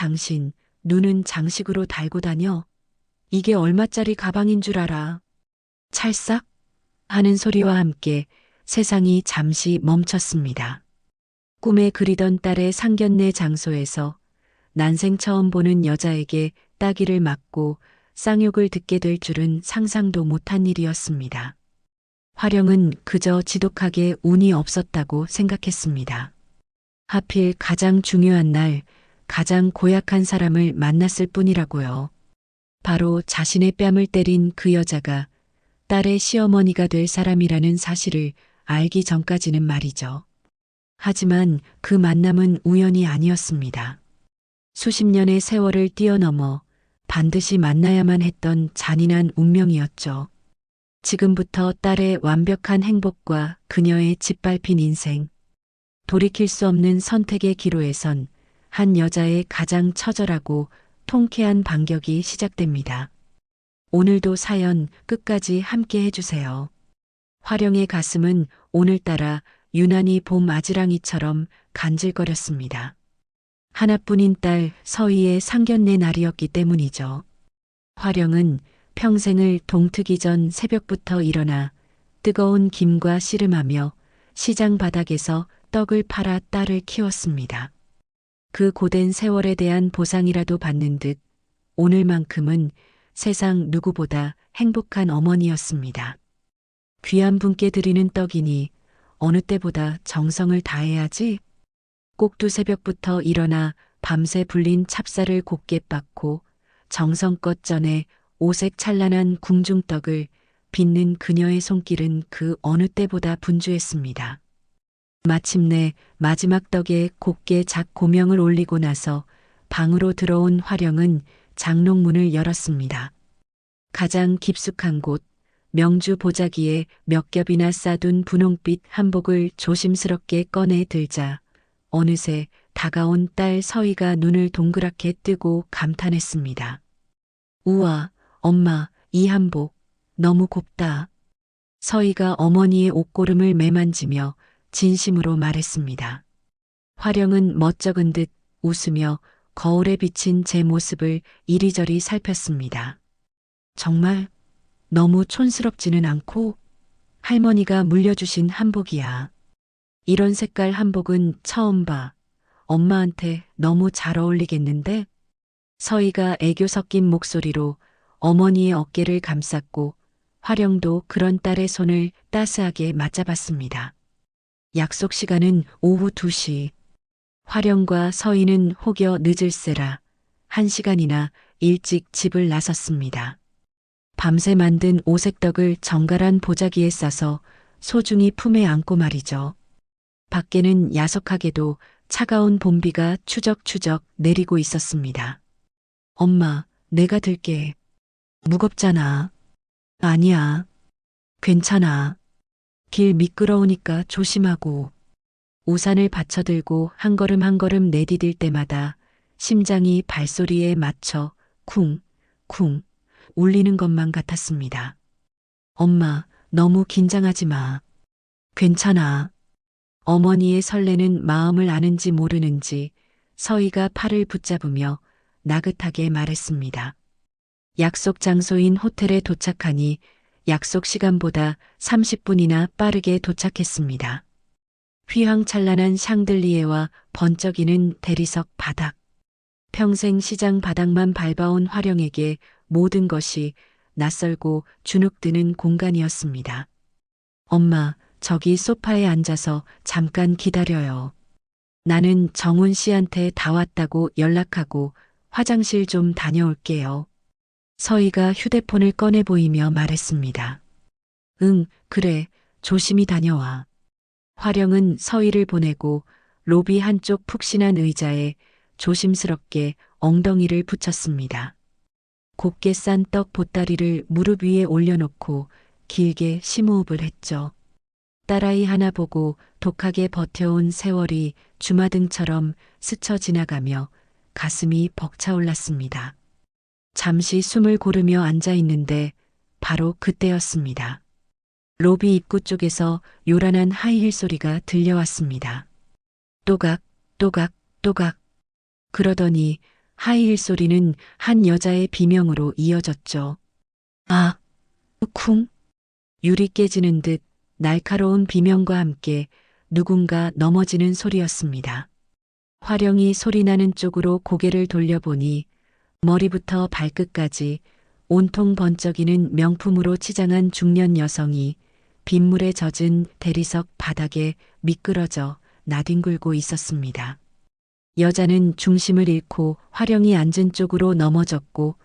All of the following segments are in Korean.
당신, 눈은 장식으로 달고 다녀. 이게 얼마짜리 가방인 줄 알아. 찰싹 하는 소리와 함께 세상이 잠시 멈췄습니다. 꿈에 그리던 딸의 상견례 장소에서 난생 처음 보는 여자에게 따귀를 맞고 쌍욕을 듣게 될 줄은 상상도 못한 일이었습니다. 화령은 그저 지독하게 운이 없었다고 생각했습니다. 하필 가장 중요한 날, 가장 고약한 사람을 만났을 뿐이라고요. 바로 자신의 뺨을 때린 그 여자가 딸의 시어머니가 될 사람이라는 사실을 알기 전까지는 말이죠. 하지만 그 만남은 우연이 아니었습니다. 수십 년의 세월을 뛰어넘어 반드시 만나야만 했던 잔인한 운명이었죠. 지금부터 딸의 완벽한 행복과 그녀의 짓밟힌 인생, 돌이킬 수 없는 선택의 기로에선 한 여자의 가장 처절하고 통쾌한 반격이 시작됩니다. 오늘도 사연 끝까지 함께 해주세요. 화령의 가슴은 오늘따라 유난히 봄 아지랑이처럼 간질거렸습니다. 하나뿐인 딸 서희의 상견례 날이었기 때문이죠. 화령은 평생을 동트기 전 새벽부터 일어나 뜨거운 김과 씨름하며 시장 바닥에서 떡을 팔아 딸을 키웠습니다. 그 고된 세월에 대한 보상이라도 받는 듯 오늘만큼은 세상 누구보다 행복한 어머니였습니다. 귀한 분께 드리는 떡이니 어느 때보다 정성을 다해야지. 꼭두 새벽부터 일어나 밤새 불린 찹쌀을 곱게 빻고 정성껏 쪄내 오색 찬란한 궁중떡을 빚는 그녀의 손길은 그 어느 때보다 분주했습니다. 마침내 마지막 떡에 곱게 작고명을 올리고 나서 방으로 들어온 화령은 장롱문을 열었습니다. 가장 깊숙한 곳, 명주 보자기에 몇 겹이나 싸둔 분홍빛 한복을 조심스럽게 꺼내 들자 어느새 다가온 딸 서희가 눈을 동그랗게 뜨고 감탄했습니다. 우와, 엄마, 이 한복 너무 곱다. 서희가 어머니의 옷고름을 매만지며 진심으로 말했습니다. 화령은 멋쩍은 듯 웃으며 거울에 비친 제 모습을 이리저리 살폈습니다. 정말 너무 촌스럽지는 않고 할머니가 물려주신 한복이야. 이런 색깔 한복은 처음 봐. 엄마한테 너무 잘 어울리겠는데? 서희가 애교 섞인 목소리로 어머니의 어깨를 감쌌고 화령도 그런 딸의 손을 따스하게 맞잡았습니다. 약속 시간은 오후 2시. 화령과 서희는 혹여 늦을세라 1시간이나 일찍 집을 나섰습니다. 밤새 만든 오색떡을 정갈한 보자기에 싸서 소중히 품에 안고 말이죠. 밖에는 야속하게도 차가운 봄비가 추적추적 내리고 있었습니다. 엄마, 내가 들게. 무겁잖아. 아니야. 괜찮아. 길 미끄러우니까 조심하고. 우산을 받쳐들고 한 걸음 한 걸음 내디딜 때마다 심장이 발소리에 맞춰 쿵, 쿵 울리는 것만 같았습니다. 엄마, 너무 긴장하지 마. 괜찮아. 어머니의 설레는 마음을 아는지 모르는지 서희가 팔을 붙잡으며 나긋하게 말했습니다. 약속 장소인 호텔에 도착하니 약속 시간보다 30분이나 빠르게 도착했습니다. 휘황찬란한 샹들리에와 번쩍이는 대리석 바닥. 평생 시장 바닥만 밟아온 화령에게 모든 것이 낯설고 주눅드는 공간이었습니다. 엄마, 저기 소파에 앉아서 잠깐 기다려요. 나는 정훈 씨한테 다 왔다고 연락하고 화장실 좀 다녀올게요. 서희가 휴대폰을 꺼내 보이며 말했습니다. 응, 그래, 조심히 다녀와. 화령은 서희를 보내고 로비 한쪽 푹신한 의자에 조심스럽게 엉덩이를 붙였습니다. 곱게 싼 떡 보따리를 무릎 위에 올려놓고 길게 심호흡을 했죠. 딸아이 하나 보고 독하게 버텨온 세월이 주마등처럼 스쳐 지나가며 가슴이 벅차올랐습니다. 잠시 숨을 고르며 앉아 있는데 바로 그때였습니다. 로비 입구 쪽에서 요란한 하이힐 소리가 들려왔습니다. 또각, 또각, 또각. 그러더니 하이힐 소리는 한 여자의 비명으로 이어졌죠. 아, 쿵. 유리 깨지는 듯 날카로운 비명과 함께 누군가 넘어지는 소리였습니다. 화령이 소리나는 쪽으로 고개를 돌려보니 머리부터 발끝까지 온통 번쩍이는 명품으로 치장한 중년 여성이 빗물에 젖은 대리석 바닥에 미끄러져 나뒹굴고 있었습니다. 여자는 중심을 잃고 화령이 앉은 쪽으로 넘어졌고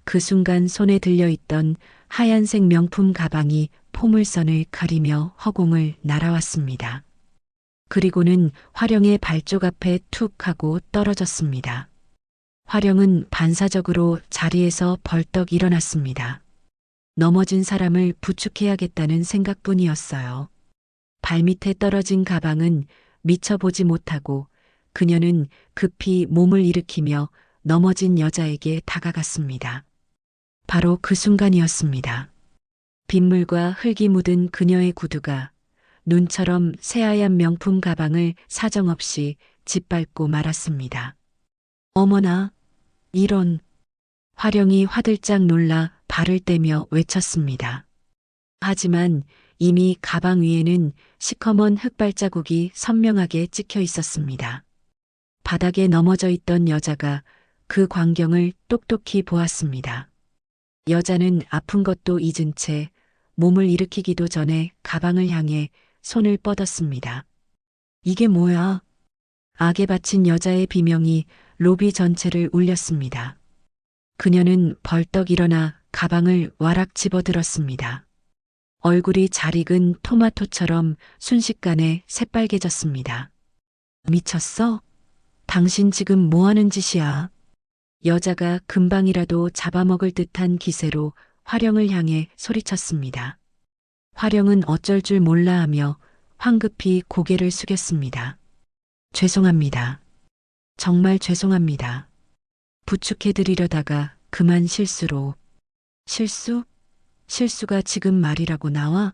그 순간 손에 들려있던 하얀색 명품 가방이 포물선을 가리며 허공을 날아왔습니다. 그리고는 화령의 발쪽 앞에 툭 하고 떨어졌습니다. 화령은 반사적으로 자리에서 벌떡 일어났습니다. 넘어진 사람을 부축해야겠다는 생각뿐이었어요. 발밑에 떨어진 가방은 미처 보지 못하고 그녀는 급히 몸을 일으키며 넘어진 여자에게 다가갔습니다. 바로 그 순간이었습니다. 빗물과 흙이 묻은 그녀의 구두가 눈처럼 새하얀 명품 가방을 사정없이 짓밟고 말았습니다. 어머나, 이런. 화령이 화들짝 놀라 발을 떼며 외쳤습니다. 하지만 이미 가방 위에는 시커먼 흙발자국이 선명하게 찍혀 있었습니다. 바닥에 넘어져 있던 여자가 그 광경을 똑똑히 보았습니다. 여자는 아픈 것도 잊은 채 몸을 일으키기도 전에 가방을 향해 손을 뻗었습니다. 이게 뭐야? 악에 바친 여자의 비명이 로비 전체를 울렸습니다. 그녀는 벌떡 일어나 가방을 와락 집어들었습니다. 얼굴이 잘 익은 토마토처럼 순식간에 새빨개졌습니다. 미쳤어? 당신 지금 뭐 하는 짓이야? 여자가 금방이라도 잡아먹을 듯한 기세로 화령을 향해 소리쳤습니다. 화령은 어쩔 줄 몰라 하며 황급히 고개를 숙였습니다. 죄송합니다. 정말 죄송합니다. 부축해드리려다가 그만 실수로. 실수? 실수가 지금 말이라고 나와?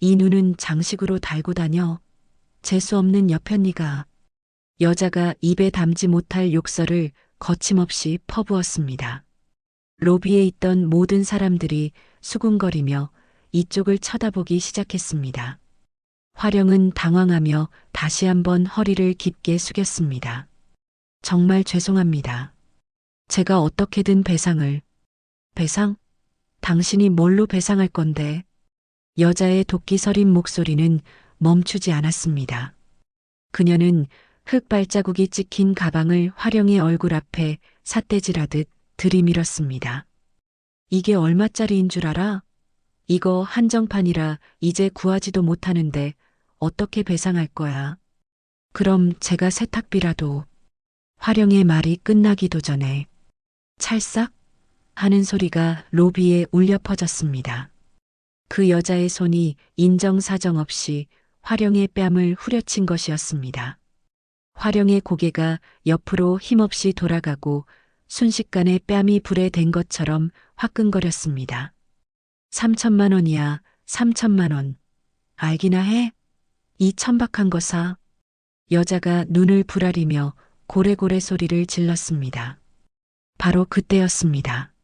이 눈은 장식으로 달고 다녀. 재수 없는 여편니가. 여자가 입에 담지 못할 욕설을 거침없이 퍼부었습니다. 로비에 있던 모든 사람들이 수군거리며 이쪽을 쳐다보기 시작했습니다. 화령은 당황하며 다시 한번 허리를 깊게 숙였습니다. 정말 죄송합니다. 제가 어떻게든 배상을. 배상? 당신이 뭘로 배상할 건데? 여자의 도끼 서린 목소리는 멈추지 않았습니다. 그녀는 흙 발자국이 찍힌 가방을 화령의 얼굴 앞에 삿대질하듯 들이밀었습니다. 이게 얼마짜리인 줄 알아? 이거 한정판이라 이제 구하지도 못하는데 어떻게 배상할 거야? 그럼 제가 세탁비라도. 화령의 말이 끝나기도 전에 찰싹 하는 소리가 로비에 울려 퍼졌습니다. 그 여자의 손이 인정사정 없이 화령의 뺨을 후려친 것이었습니다. 화령의 고개가 옆으로 힘없이 돌아가고 순식간에 뺨이 불에 댄 것처럼 화끈거렸습니다. 3천만 원이야, 3천만 원. 알기나 해? 이 천박한 거사. 여자가 눈을 부라리며 고래고래 소리를 질렀습니다. 바로 그때였습니다.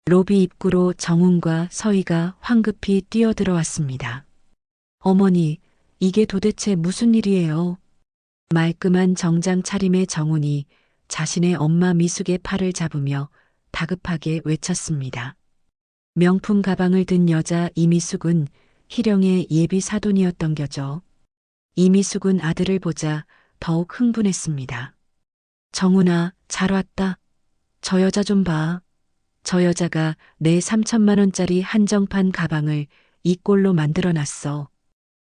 로비 입구로 정훈과 서희가 황급히 뛰어들어왔습니다. 어머니, 이게 도대체 무슨 일이에요? 말끔한 정장 차림의 정훈이 자신의 엄마 미숙의 팔을 잡으며 다급하게 외쳤습니다. 명품 가방을 든 여자 이미숙은 희령의 예비 사돈이었던 겨죠. 이미숙은 아들을 보자 더욱 흥분했습니다. 정훈아, 잘 왔다. 저 여자 좀 봐. 저 여자가 내 3천만 원짜리 한정판 가방을 이 꼴로 만들어놨어.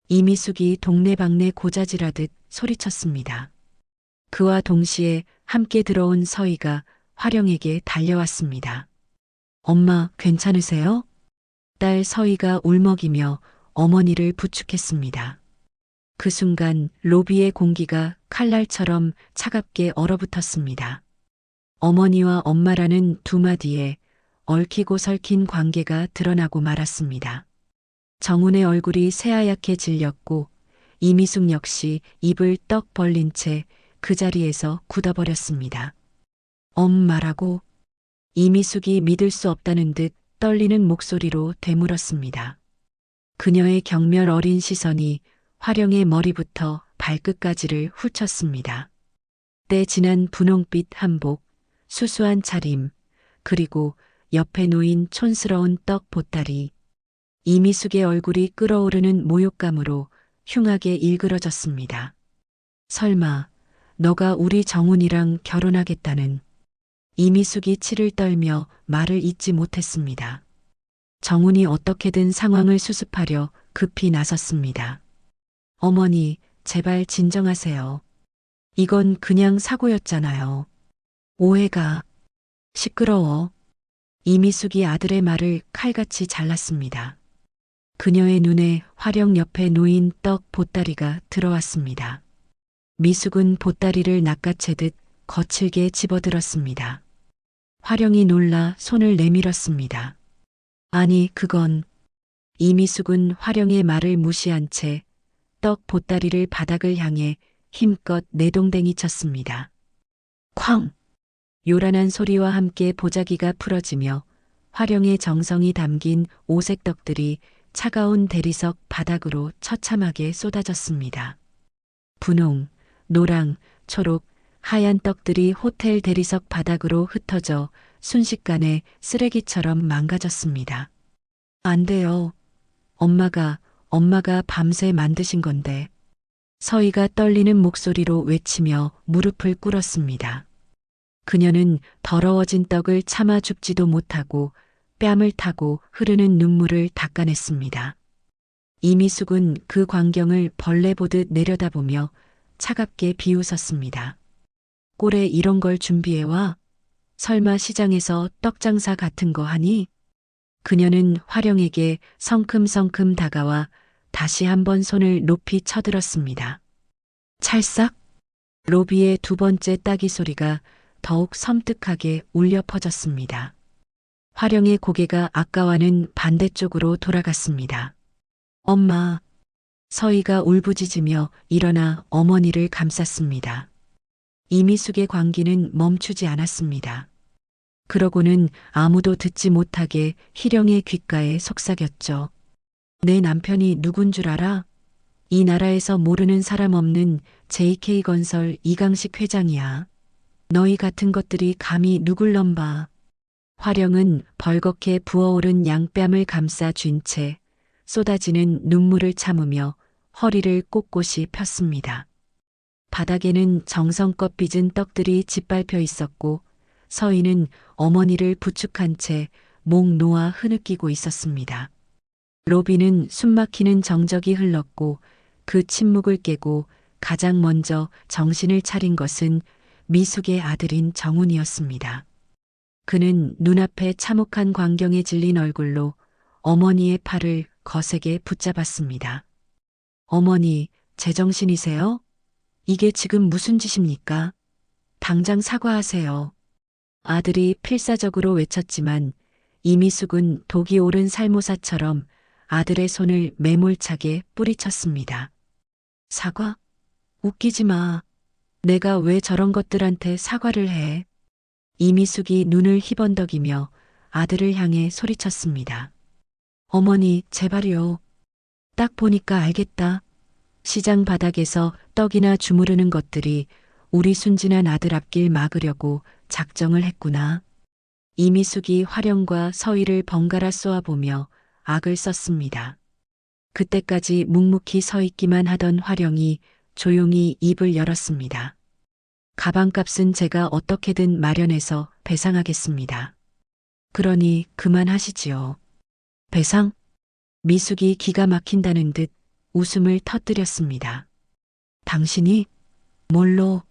이미숙이 동네방네 고자질하듯 소리쳤습니다. 그와 동시에 함께 들어온 서희가 화령에게 달려왔습니다. 엄마, 괜찮으세요? 딸 서희가 울먹이며 어머니를 부축했습니다. 그 순간 로비의 공기가 칼날처럼 차갑게 얼어붙었습니다. 어머니와 엄마라는 두 마디에 얽히고 설킨 관계가 드러나고 말았습니다. 정훈의 얼굴이 새하얗게 질렸고 이미숙 역시 입을 떡 벌린 채 그 자리에서 굳어버렸습니다. 엄마라고 이미숙이 믿을 수 없다는 듯 떨리는 목소리로 되물었습니다. 그녀의 경멸 어린 시선이 화령의 머리부터 발끝까지를 훑쳤습니다. 때 지난 분홍빛 한복, 수수한 차림, 그리고 옆에 놓인 촌스러운 떡 보따리. 이미숙의 얼굴이 끓어오르는 모욕감으로 흉하게 일그러졌습니다. 설마 너가 우리 정훈이랑 결혼하겠다는. 이미숙이 치를 떨며 말을 잇지 못했습니다. 정훈이 어떻게든 상황을 수습하려 급히 나섰습니다. 어머니, 제발 진정하세요. 이건 그냥 사고였잖아요. 오해가. 시끄러워. 이미숙이 아들의 말을 칼같이 잘랐습니다. 그녀의 눈에 화령 옆에 놓인 떡 보따리가 들어왔습니다. 미숙은 보따리를 낚아채듯 거칠게 집어들었습니다. 화령이 놀라 손을 내밀었습니다. 아니, 그건. 이미숙은 화령의 말을 무시한 채 떡 보따리를 바닥을 향해 힘껏 내동댕이 쳤습니다. 쾅! 요란한 소리와 함께 보자기가 풀어지며 화령의 정성이 담긴 오색 떡들이 차가운 대리석 바닥으로 처참하게 쏟아졌습니다. 분홍, 노랑, 초록, 하얀 떡들이 호텔 대리석 바닥으로 흩어져 순식간에 쓰레기처럼 망가졌습니다. 안 돼요. 엄마가 밤새 만드신 건데. 서희가 떨리는 목소리로 외치며 무릎을 꿇었습니다. 그녀는 더러워진 떡을 참아 죽지도 못하고 뺨을 타고 흐르는 눈물을 닦아냈습니다. 이미숙은 그 광경을 벌레 보듯 내려다보며 차갑게 비웃었습니다. 꼴에 이런 걸 준비해와? 설마 시장에서 떡장사 같은 거 하니? 그녀는 화령에게 성큼성큼 다가와 다시 한번 손을 높이 쳐들었습니다. 찰싹! 로비의 두 번째 따기 소리가 더욱 섬뜩하게 울려 퍼졌습니다. 화령의 고개가 아까와는 반대쪽으로 돌아갔습니다. 엄마. 서희가 울부짖으며 일어나 어머니를 감쌌습니다. 이미숙의 광기는 멈추지 않았습니다. 그러고는 아무도 듣지 못하게 희령의 귓가에 속삭였죠. 내 남편이 누군 줄 알아? 이 나라에서 모르는 사람 없는 JK건설 이강식 회장이야. 너희 같은 것들이 감히 누굴 넘봐. 화령은 벌겋게 부어오른 양뺨을 감싸 쥔 채 쏟아지는 눈물을 참으며 허리를 꼿꼿이 폈습니다. 바닥에는 정성껏 빚은 떡들이 짓밟혀 있었고 서희는 어머니를 부축한 채 목 놓아 흐느끼고 있었습니다. 로비는 숨막히는 정적이 흘렀고 그 침묵을 깨고 가장 먼저 정신을 차린 것은 미숙의 아들인 정훈이었습니다. 그는 눈앞에 참혹한 광경에 질린 얼굴로 어머니의 팔을 거세게 붙잡았습니다. 어머니, 제정신이세요? 이게 지금 무슨 짓입니까? 당장 사과하세요. 아들이 필사적으로 외쳤지만 이미숙은 독이 오른 살모사처럼 아들의 손을 매몰차게 뿌리쳤습니다. 사과? 웃기지 마. 내가 왜 저런 것들한테 사과를 해? 이미숙이 눈을 희번덕이며 아들을 향해 소리쳤습니다. 어머니, 제발요. 딱 보니까 알겠다. 시장 바닥에서 떡이나 주무르는 것들이 우리 순진한 아들 앞길 막으려고 작정을 했구나. 이미숙이 화령과 서희를 번갈아 쏘아보며 악을 썼습니다. 그때까지 묵묵히 서 있기만 하던 화령이 조용히 입을 열었습니다. 가방값은 제가 어떻게든 마련해서 배상하겠습니다. 그러니 그만하시지요. 배상? 미숙이 기가 막힌다는 듯 웃음을 터뜨렸습니다. 당신이? 뭘로?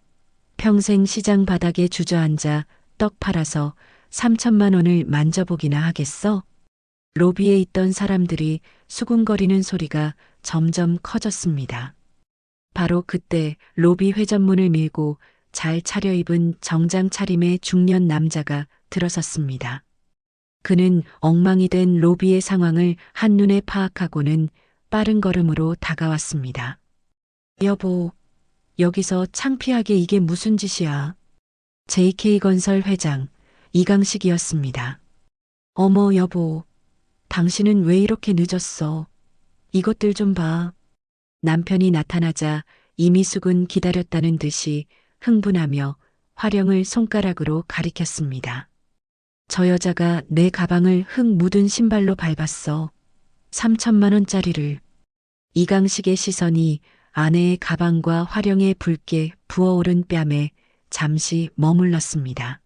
평생 시장 바닥에 주저앉아 떡 팔아서 3천만 원을 만져보기나 하겠어? 로비에 있던 사람들이 수군거리는 소리가 점점 커졌습니다. 바로 그때 로비 회전문을 밀고 잘 차려입은 정장 차림의 중년 남자가 들어섰습니다. 그는 엉망이 된 로비의 상황을 한눈에 파악하고는 빠른 걸음으로 다가왔습니다. 여보, 여기서 창피하게 이게 무슨 짓이야? JK건설 회장 이강식이었습니다. 어머 여보, 당신은 왜 이렇게 늦었어? 이것들 좀 봐. 남편이 나타나자 이미숙은 기다렸다는 듯이 흥분하며 화령을 손가락으로 가리켰습니다. 저 여자가 내 가방을 흙 묻은 신발로 밟았어. 3천만 원짜리를. 이강식의 시선이 아내의 가방과 화령의 붉게 부어오른 뺨에 잠시 머물렀습니다.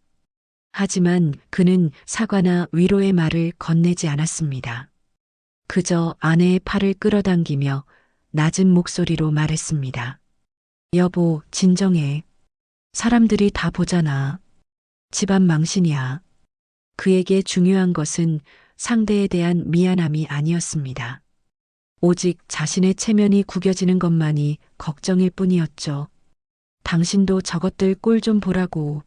하지만 그는 사과나 위로의 말을 건네지 않았습니다. 그저 아내의 팔을 끌어당기며 낮은 목소리로 말했습니다. 여보, 진정해. 사람들이 다 보잖아. 집안 망신이야. 그에게 중요한 것은 상대에 대한 미안함이 아니었습니다. 오직 자신의 체면이 구겨지는 것만이 걱정일 뿐이었죠. 당신도 저것들 꼴 좀 보라고.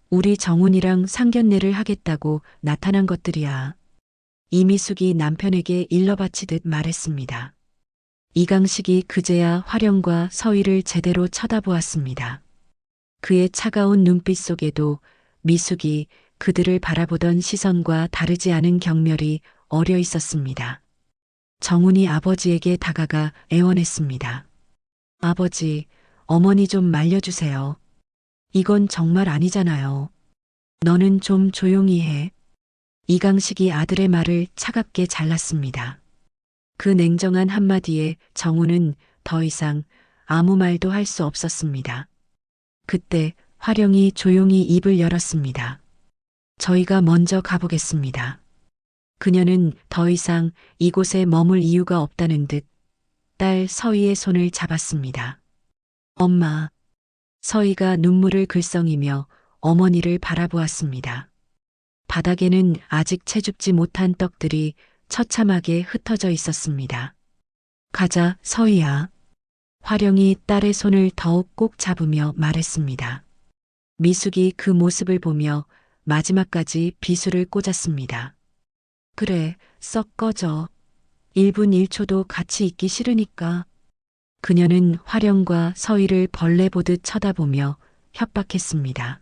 우리 정훈이랑 상견례를 하겠다고 나타난 것들이야. 이미숙이 남편에게 일러바치듯 말했습니다. 이강식이 그제야 화령과 서희를 제대로 쳐다보았습니다. 그의 차가운 눈빛 속에도 미숙이 그들을 바라보던 시선과 다르지 않은 경멸이 어려 있었습니다. 정훈이 아버지에게 다가가 애원했습니다. 아버지, 어머니 좀 말려주세요. 이건 정말 아니잖아요. 너는 좀 조용히 해. 이강식이 아들의 말을 차갑게 잘랐습니다. 그 냉정한 한마디에 정훈은 더 이상 아무 말도 할 수 없었습니다. 그때 화령이 조용히 입을 열었습니다. 저희가 먼저 가보겠습니다. 그녀는 더 이상 이곳에 머물 이유가 없다는 듯 딸 서희의 손을 잡았습니다. 엄마. 서희가 눈물을 글썽이며 어머니를 바라보았습니다. 바닥에는 아직 채줍지 못한 떡들이 처참하게 흩어져 있었습니다. 가자, 서희야. 화령이 딸의 손을 더욱 꼭 잡으며 말했습니다. 미숙이 그 모습을 보며 마지막까지 비수를 꽂았습니다. 그래, 썩 꺼져. 1분 1초도 같이 있기 싫으니까. 그녀는 화령과 서희를 벌레 보듯 쳐다보며 협박했습니다.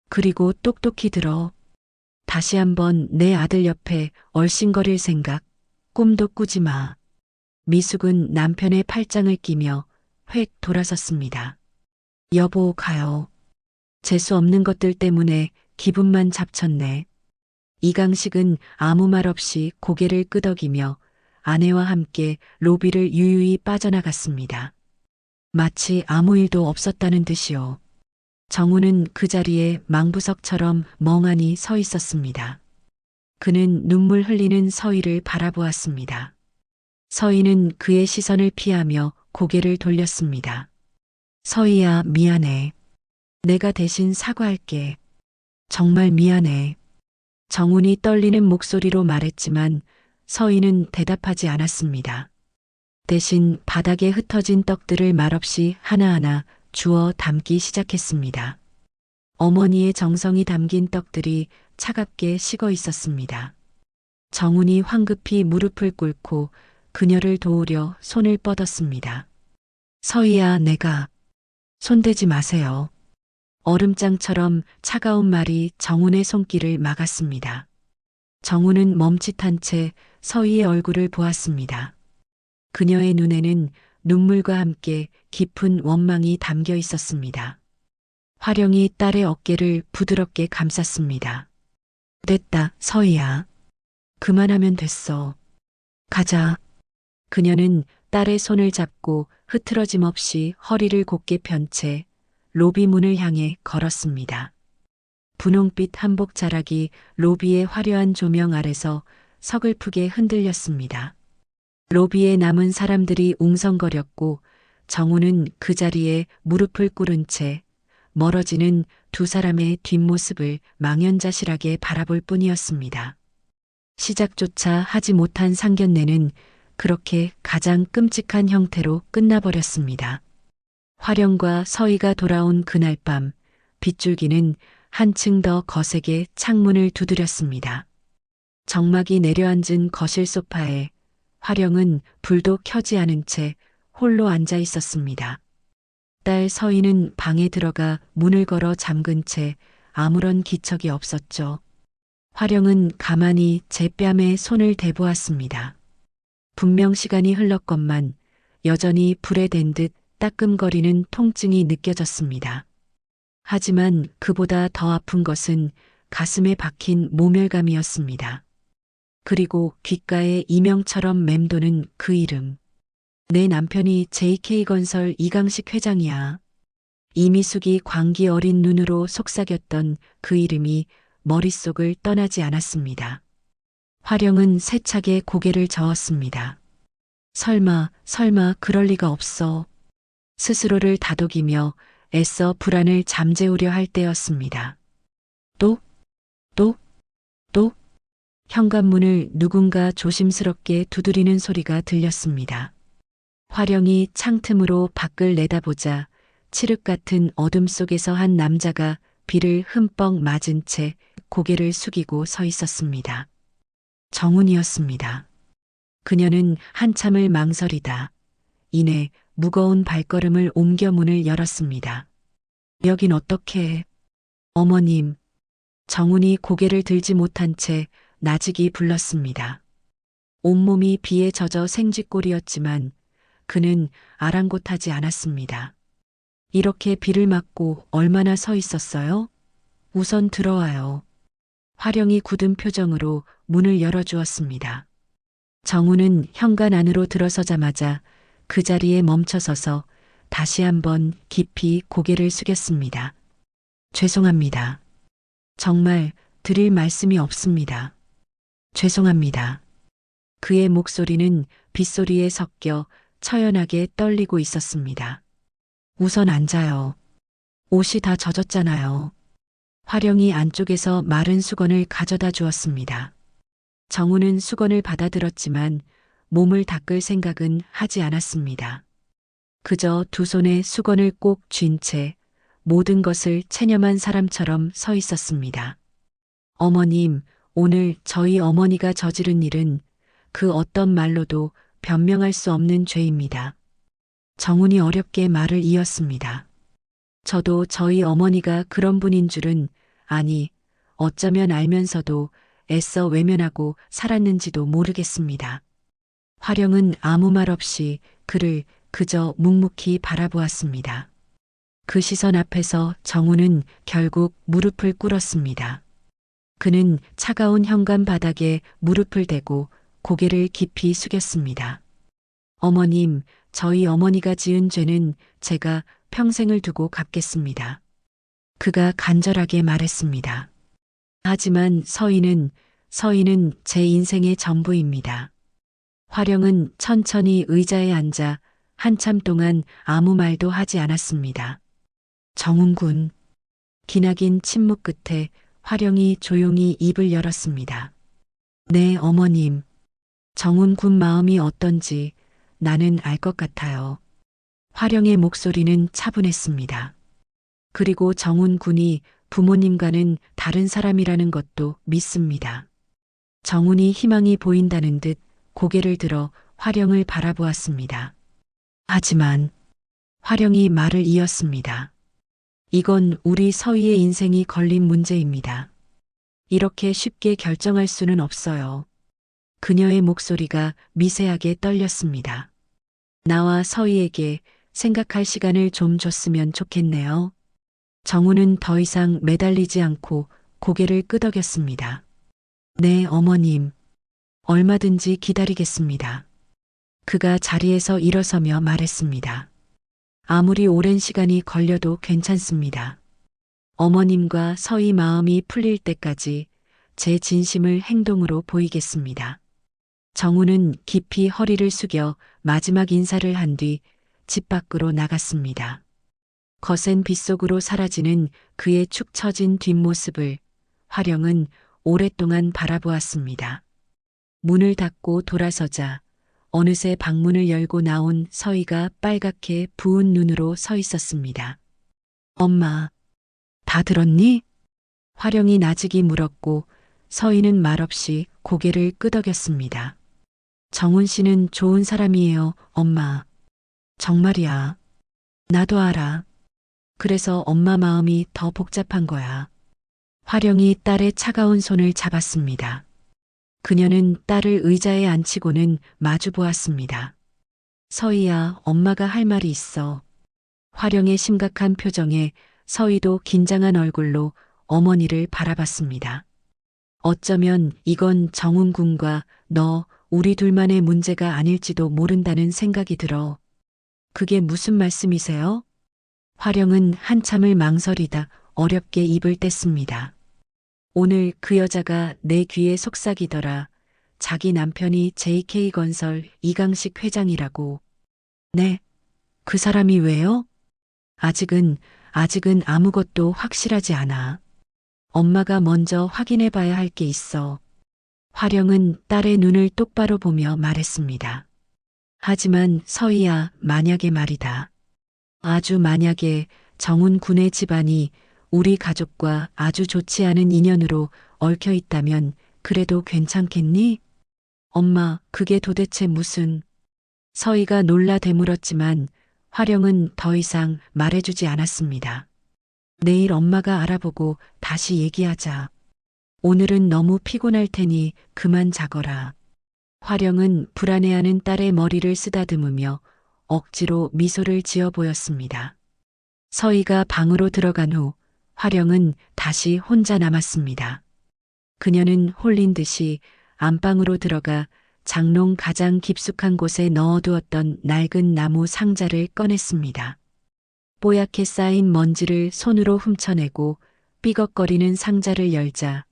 그리고 똑똑히 들어. 다시 한번 내 아들 옆에 얼씬거릴 생각, 꿈도 꾸지 마. 미숙은 남편의 팔짱을 끼며 획 돌아섰습니다. 여보, 가요. 재수 없는 것들 때문에 기분만 잡쳤네. 이강식은 아무 말 없이 고개를 끄덕이며 아내와 함께 로비를 유유히 빠져나갔습니다. 마치 아무 일도 없었다는 듯이요. 정훈은 그 자리에 망부석처럼 멍하니 서 있었습니다. 그는 눈물 흘리는 서희를 바라보았습니다. 서희는 그의 시선을 피하며 고개를 돌렸습니다. 서희야, 미안해. 내가 대신 사과할게. 정말 미안해. 정훈이 떨리는 목소리로 말했지만 서희는 대답하지 않았습니다. 대신 바닥에 흩어진 떡들을 말없이 하나하나 주워 담기 시작했습니다. 어머니의 정성이 담긴 떡들이 차갑게 식어 있었습니다. 정훈이 황급히 무릎을 꿇고 그녀를 도우려 손을 뻗었습니다. 서희야, 내가. 손대지 마세요. 얼음장처럼 차가운 말이 정훈의 손길을 막았습니다. 정훈은 멈칫한 채 서희의 얼굴을 보았습니다. 그녀의 눈에는 눈물과 함께 깊은 원망이 담겨 있었습니다. 화령이 딸의 어깨를 부드럽게 감쌌습니다. 됐다, 서희야. 그만하면 됐어. 가자. 그녀는 딸의 손을 잡고 흐트러짐 없이 허리를 곧게 편 채 로비 문을 향해 걸었습니다. 분홍빛 한복 자락이 로비의 화려한 조명 아래서 서글프게 흔들렸습니다. 로비에 남은 사람들이 웅성거렸고 정훈은 그 자리에 무릎을 꿇은 채 멀어지는 두 사람의 뒷모습을 망연자실하게 바라볼 뿐이었습니다. 시작조차 하지 못한 상견례는 그렇게 가장 끔찍한 형태로 끝나버렸습니다. 화령과 서희가 돌아온 그날 밤 빗줄기는 한층 더 거세게 창문을 두드렸습니다. 정막이 내려앉은 거실 소파에 화령은 불도 켜지 않은 채 홀로 앉아 있었습니다. 딸 서희는 방에 들어가 문을 걸어 잠근 채 아무런 기척이 없었죠. 화령은 가만히 제 뺨에 손을 대보았습니다. 분명 시간이 흘렀건만 여전히 불에 댄 듯 따끔거리는 통증이 느껴졌습니다. 하지만 그보다 더 아픈 것은 가슴에 박힌 모멸감이었습니다. 그리고 귓가에 이명처럼 맴도는 그 이름. 내 남편이 JK건설 이강식 회장이야. 이미숙이 광기 어린 눈으로 속삭였던 그 이름이 머릿속을 떠나지 않았습니다. 화령은 세차게 고개를 저었습니다. 설마 그럴 리가 없어. 스스로를 다독이며 애써 불안을 잠재우려 할 때였습니다. 또, 또, 또, 현관문을 누군가 조심스럽게 두드리는 소리가 들렸습니다. 화령이 창틈으로 밖을 내다보자 칠흑 같은 어둠 속에서 한 남자가 비를 흠뻑 맞은 채 고개를 숙이고 서 있었습니다. 정훈이었습니다. 그녀는 한참을 망설이다 이내 무거운 발걸음을 옮겨 문을 열었습니다. 여긴 어떻게? 어머님. 정훈이 고개를 들지 못한 채 나직이 불렀습니다. 온몸이 비에 젖어 생쥐꼴이었지만 그는 아랑곳하지 않았습니다. 이렇게 비를 맞고 얼마나 서 있었어요? 우선 들어와요. 화령이 굳은 표정으로 문을 열어주었습니다. 정우는 현관 안으로 들어서자마자 그 자리에 멈춰서서 다시 한번 깊이 고개를 숙였습니다. 죄송합니다. 정말 드릴 말씀이 없습니다. 죄송합니다. 그의 목소리는 빗소리에 섞여 처연하게 떨리고 있었습니다. 우선 앉아요. 옷이 다 젖었잖아요. 화령이 안쪽에서 마른 수건을 가져다 주었습니다. 정우는 수건을 받아들었지만 몸을 닦을 생각은 하지 않았습니다. 그저 두 손에 수건을 꼭 쥔 채 모든 것을 체념한 사람처럼 서 있었습니다. 어머님, 오늘 저희 어머니가 저지른 일은 그 어떤 말로도 변명할 수 없는 죄입니다. 정훈이 어렵게 말을 이었습니다. 저도 저희 어머니가 그런 분인 줄은, 아니, 어쩌면 알면서도 애써 외면하고 살았는지도 모르겠습니다. 화령은 아무 말 없이 그를 그저 묵묵히 바라보았습니다. 그 시선 앞에서 정우는 결국 무릎을 꿇었습니다. 그는 차가운 현관 바닥에 무릎을 대고 고개를 깊이 숙였습니다. 어머님, 저희 어머니가 지은 죄는 제가 평생을 두고 갚겠습니다. 그가 간절하게 말했습니다. 하지만 서희는 제 인생의 전부입니다. 화령은 천천히 의자에 앉아 한참 동안 아무 말도 하지 않았습니다. 정훈군. 기나긴 침묵 끝에 화령이 조용히 입을 열었습니다. 네, 어머님. 정훈군 마음이 어떤지 나는 알 것 같아요. 화령의 목소리는 차분했습니다. 그리고 정훈군이 부모님과는 다른 사람이라는 것도 믿습니다. 정훈이 희망이 보인다는 듯 고개를 들어 화령을 바라보았습니다. 하지만 화령이 말을 이었습니다. 이건 우리 서희의 인생이 걸린 문제입니다. 이렇게 쉽게 결정할 수는 없어요. 그녀의 목소리가 미세하게 떨렸습니다. 나와 서희에게 생각할 시간을 좀 줬으면 좋겠네요. 정우는 더 이상 매달리지 않고 고개를 끄덕였습니다. 네, 어머님. 얼마든지 기다리겠습니다. 그가 자리에서 일어서며 말했습니다. 아무리 오랜 시간이 걸려도 괜찮습니다. 어머님과 서희 마음이 풀릴 때까지 제 진심을 행동으로 보이겠습니다. 정우는 깊이 허리를 숙여 마지막 인사를 한 뒤 집 밖으로 나갔습니다. 거센 빛 속으로 사라지는 그의 축 처진 뒷모습을 화령은 오랫동안 바라보았습니다. 문을 닫고 돌아서자 어느새 방문을 열고 나온 서희가 빨갛게 부은 눈으로 서 있었습니다. 엄마, 다 들었니? 화령이 나직이 물었고 서희는 말없이 고개를 끄덕였습니다. 정훈 씨는 좋은 사람이에요, 엄마. 정말이야. 나도 알아. 그래서 엄마 마음이 더 복잡한 거야. 화령이 딸의 차가운 손을 잡았습니다. 그녀는 딸을 의자에 앉히고는 마주 보았습니다. 서희야, 엄마가 할 말이 있어. 화령의 심각한 표정에 서희도 긴장한 얼굴로 어머니를 바라봤습니다. 어쩌면 이건 정훈 군과 너, 우리 둘만의 문제가 아닐지도 모른다는 생각이 들어. 그게 무슨 말씀이세요? 화령은 한참을 망설이다 어렵게 입을 뗐습니다. 오늘 그 여자가 내 귀에 속삭이더라. 자기 남편이 JK건설 이강식 회장이라고. 네, 그 사람이 왜요? 아직은 아무것도 확실하지 않아. 엄마가 먼저 확인해 봐야 할 게 있어. 화령은 딸의 눈을 똑바로 보며 말했습니다. 하지만 서희야, 만약에 말이다. 아주 만약에 정훈 군의 집안이 우리 가족과 아주 좋지 않은 인연으로 얽혀 있다면 그래도 괜찮겠니? 엄마, 그게 도대체 무슨... 서희가 놀라 되물었지만 화령은 더 이상 말해주지 않았습니다. 내일 엄마가 알아보고 다시 얘기하자. 오늘은 너무 피곤할 테니 그만 자거라. 화령은 불안해하는 딸의 머리를 쓰다듬으며 억지로 미소를 지어 보였습니다. 서희가 방으로 들어간 후 화령은 다시 혼자 남았습니다. 그녀는 홀린 듯이 안방으로 들어가 장롱 가장 깊숙한 곳에 넣어두었던 낡은 나무 상자를 꺼냈습니다. 뽀얗게 쌓인 먼지를 손으로 훔쳐내고 삐걱거리는 상자를 열자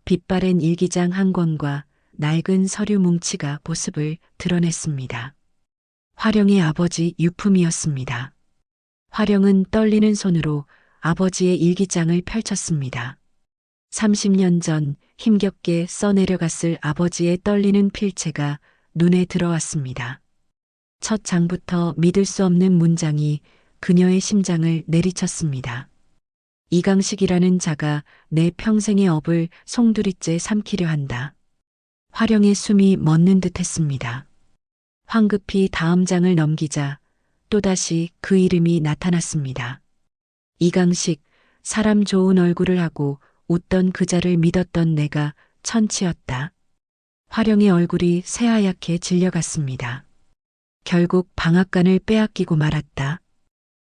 빛바랜 일기장 한 권과 낡은 서류 뭉치가 모습을 드러냈습니다. 화령의 아버지 유품이었습니다. 화령은 떨리는 손으로 아버지의 일기장을 펼쳤습니다. 30년 전 힘겹게 써내려갔을 아버지의 떨리는 필체가 눈에 들어왔습니다. 첫 장부터 믿을 수 없는 문장이 그녀의 심장을 내리쳤습니다. 이강식이라는 자가 내 평생의 업을 송두리째 삼키려 한다. 화령의 숨이 멎는 듯 했습니다. 황급히 다음 장을 넘기자 또다시 그 이름이 나타났습니다. 이강식, 사람 좋은 얼굴을 하고 웃던 그자를 믿었던 내가 천치였다. 화령의 얼굴이 새하얗게 질려갔습니다. 결국 방앗간을 빼앗기고 말았다.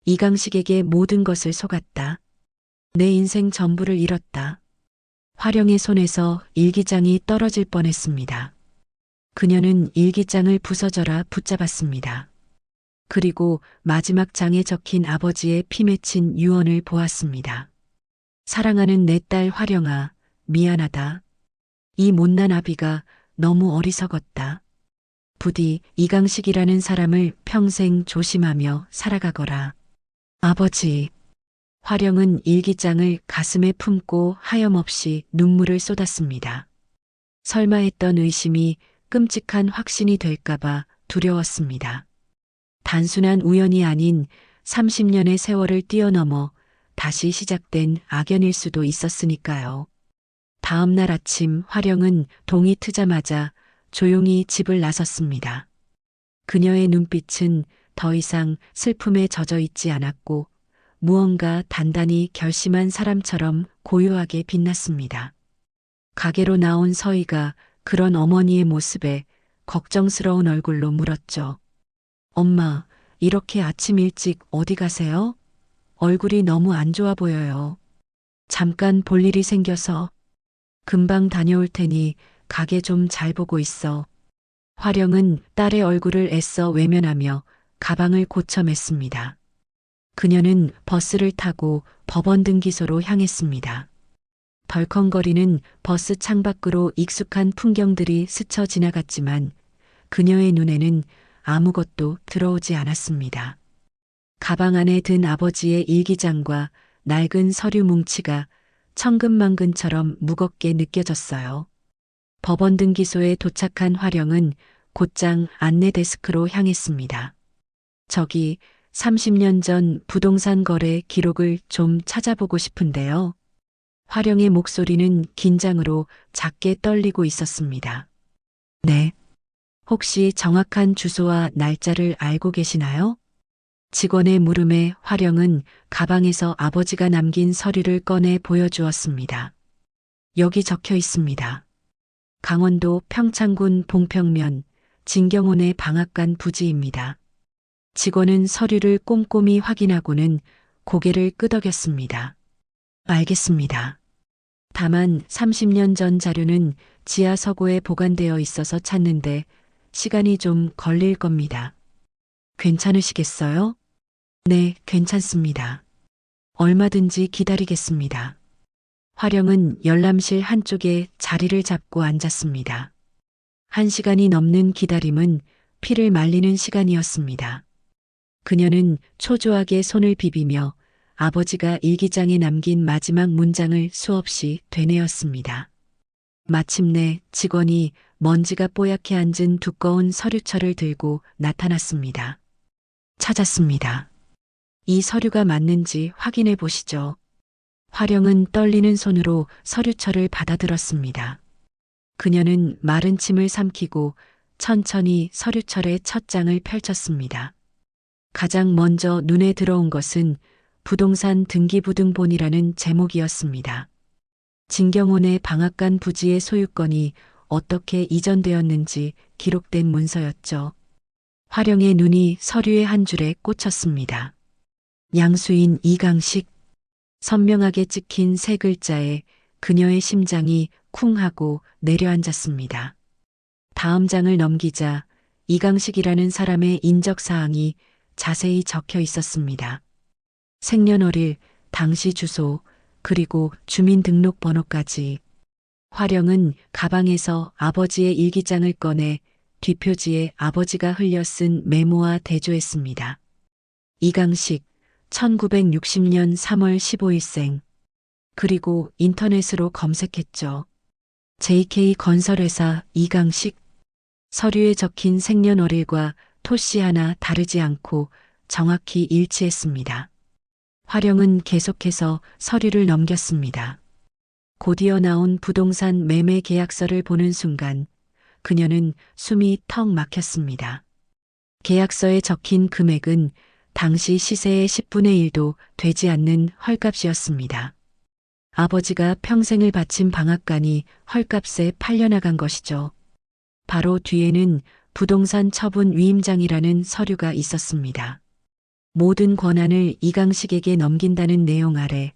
이강식에게 모든 것을 속았다. 내 인생 전부를 잃었다. 화령의 손에서 일기장이 떨어질 뻔했습니다. 그녀는 일기장을 부서져라 붙잡았습니다. 그리고 마지막 장에 적힌 아버지의 피 맺힌 유언을 보았습니다. 사랑하는 내 딸 화령아, 미안하다. 이 못난 아비가 너무 어리석었다. 부디 이강식이라는 사람을 평생 조심하며 살아가거라. 아버지. 화령은 일기장을 가슴에 품고 하염없이 눈물을 쏟았습니다. 설마 했던 의심이 끔찍한 확신이 될까봐 두려웠습니다. 단순한 우연이 아닌 30년의 세월을 뛰어넘어 다시 시작된 악연일 수도 있었으니까요. 다음 날 아침 화령은 동이 트자마자 조용히 집을 나섰습니다. 그녀의 눈빛은 더 이상 슬픔에 젖어 있지 않았고 무언가 단단히 결심한 사람처럼 고요하게 빛났습니다. 가게로 나온 서희가 그런 어머니의 모습에 걱정스러운 얼굴로 물었죠. 엄마, 이렇게 아침 일찍 어디 가세요? 얼굴이 너무 안 좋아 보여요. 잠깐 볼 일이 생겨서. 금방 다녀올 테니 가게 좀 잘 보고 있어. 화령은 딸의 얼굴을 애써 외면하며 가방을 고쳐 맸습니다. 그녀는 버스를 타고 법원 등기소로 향했습니다. 덜컹거리는 버스 창밖으로 익숙한 풍경들이 스쳐 지나갔지만 그녀의 눈에는 아무것도 들어오지 않았습니다. 가방 안에 든 아버지의 일기장과 낡은 서류 뭉치가 천근만근처럼 무겁게 느껴졌어요. 법원 등기소에 도착한 화령은 곧장 안내 데스크로 향했습니다. 저기 30년 전 부동산 거래 기록을 좀 찾아보고 싶은데요. 화령의 목소리는 긴장으로 작게 떨리고 있었습니다. 네. 혹시 정확한 주소와 날짜를 알고 계시나요? 직원의 물음에 화령은 가방에서 아버지가 남긴 서류를 꺼내 보여주었습니다. 여기 적혀 있습니다. 강원도 평창군 봉평면 진경원의 방앗간 부지입니다. 직원은 서류를 꼼꼼히 확인하고는 고개를 끄덕였습니다. 알겠습니다. 다만 30년 전 자료는 지하 서고에 보관되어 있어서 찾는데 시간이 좀 걸릴 겁니다. 괜찮으시겠어요? 네, 괜찮습니다. 얼마든지 기다리겠습니다. 화령은 열람실 한쪽에 자리를 잡고 앉았습니다. 1시간이 넘는 기다림은 피를 말리는 시간이었습니다. 그녀는 초조하게 손을 비비며 아버지가 일기장에 남긴 마지막 문장을 수없이 되뇌었습니다. 마침내 직원이 먼지가 뽀얗게 앉은 두꺼운 서류철을 들고 나타났습니다. 찾았습니다. 이 서류가 맞는지 확인해 보시죠. 화령은 떨리는 손으로 서류철을 받아들었습니다. 그녀는 마른 침을 삼키고 천천히 서류철의 첫 장을 펼쳤습니다. 가장 먼저 눈에 들어온 것은 부동산 등기부등본이라는 제목이었습니다. 진경원의 방앗간 부지의 소유권이 어떻게 이전되었는지 기록된 문서였죠. 화령의 눈이 서류의 한 줄에 꽂혔습니다. 양수인 이강식. 선명하게 찍힌 세 글자에 그녀의 심장이 쿵 하고 내려앉았습니다. 다음 장을 넘기자 이강식이라는 사람의 인적사항이 자세히 적혀 있었습니다. 생년월일, 당시 주소, 그리고 주민등록번호까지. 화령은 가방에서 아버지의 일기장을 꺼내 뒷표지에 아버지가 흘려 쓴 메모와 대조했습니다. 이강식, 1960년 3월 15일생. 그리고 인터넷으로 검색했죠. JK건설회사 이강식. 서류에 적힌 생년월일과 토씨 하나 다르지 않고 정확히 일치했습니다. 화령은 계속해서 서류를 넘겼습니다. 곧이어 나온 부동산 매매 계약서를 보는 순간 그녀는 숨이 턱 막혔습니다. 계약서에 적힌 금액은 당시 시세의 10분의 1도 되지 않는 헐값이었습니다. 아버지가 평생을 바친 방앗간이 헐값에 팔려나간 것이죠. 바로 뒤에는 부동산 처분 위임장이라는 서류가 있었습니다. 모든 권한을 이강식에게 넘긴다는 내용 아래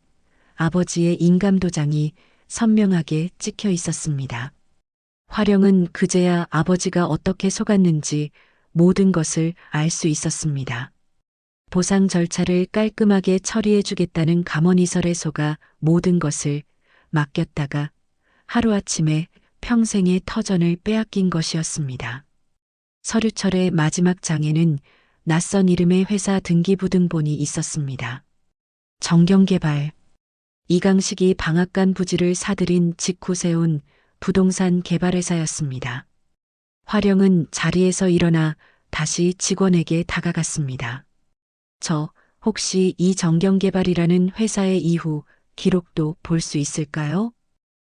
아버지의 인감도장이 선명하게 찍혀 있었습니다. 화령은 그제야 아버지가 어떻게 속았는지 모든 것을 알 수 있었습니다. 보상 절차를 깔끔하게 처리해주겠다는 감언이설에 속아 모든 것을 맡겼다가 하루아침에 평생의 터전을 빼앗긴 것이었습니다. 서류철의 마지막 장에는 낯선 이름의 회사 등기부등본이 있었습니다. 정경개발. 이강식이 방앗간 부지를 사들인 직후 세운 부동산 개발회사였습니다. 화령은 자리에서 일어나 다시 직원에게 다가갔습니다. 저 혹시 이 정경개발이라는 회사의 이후 기록도 볼 수 있을까요?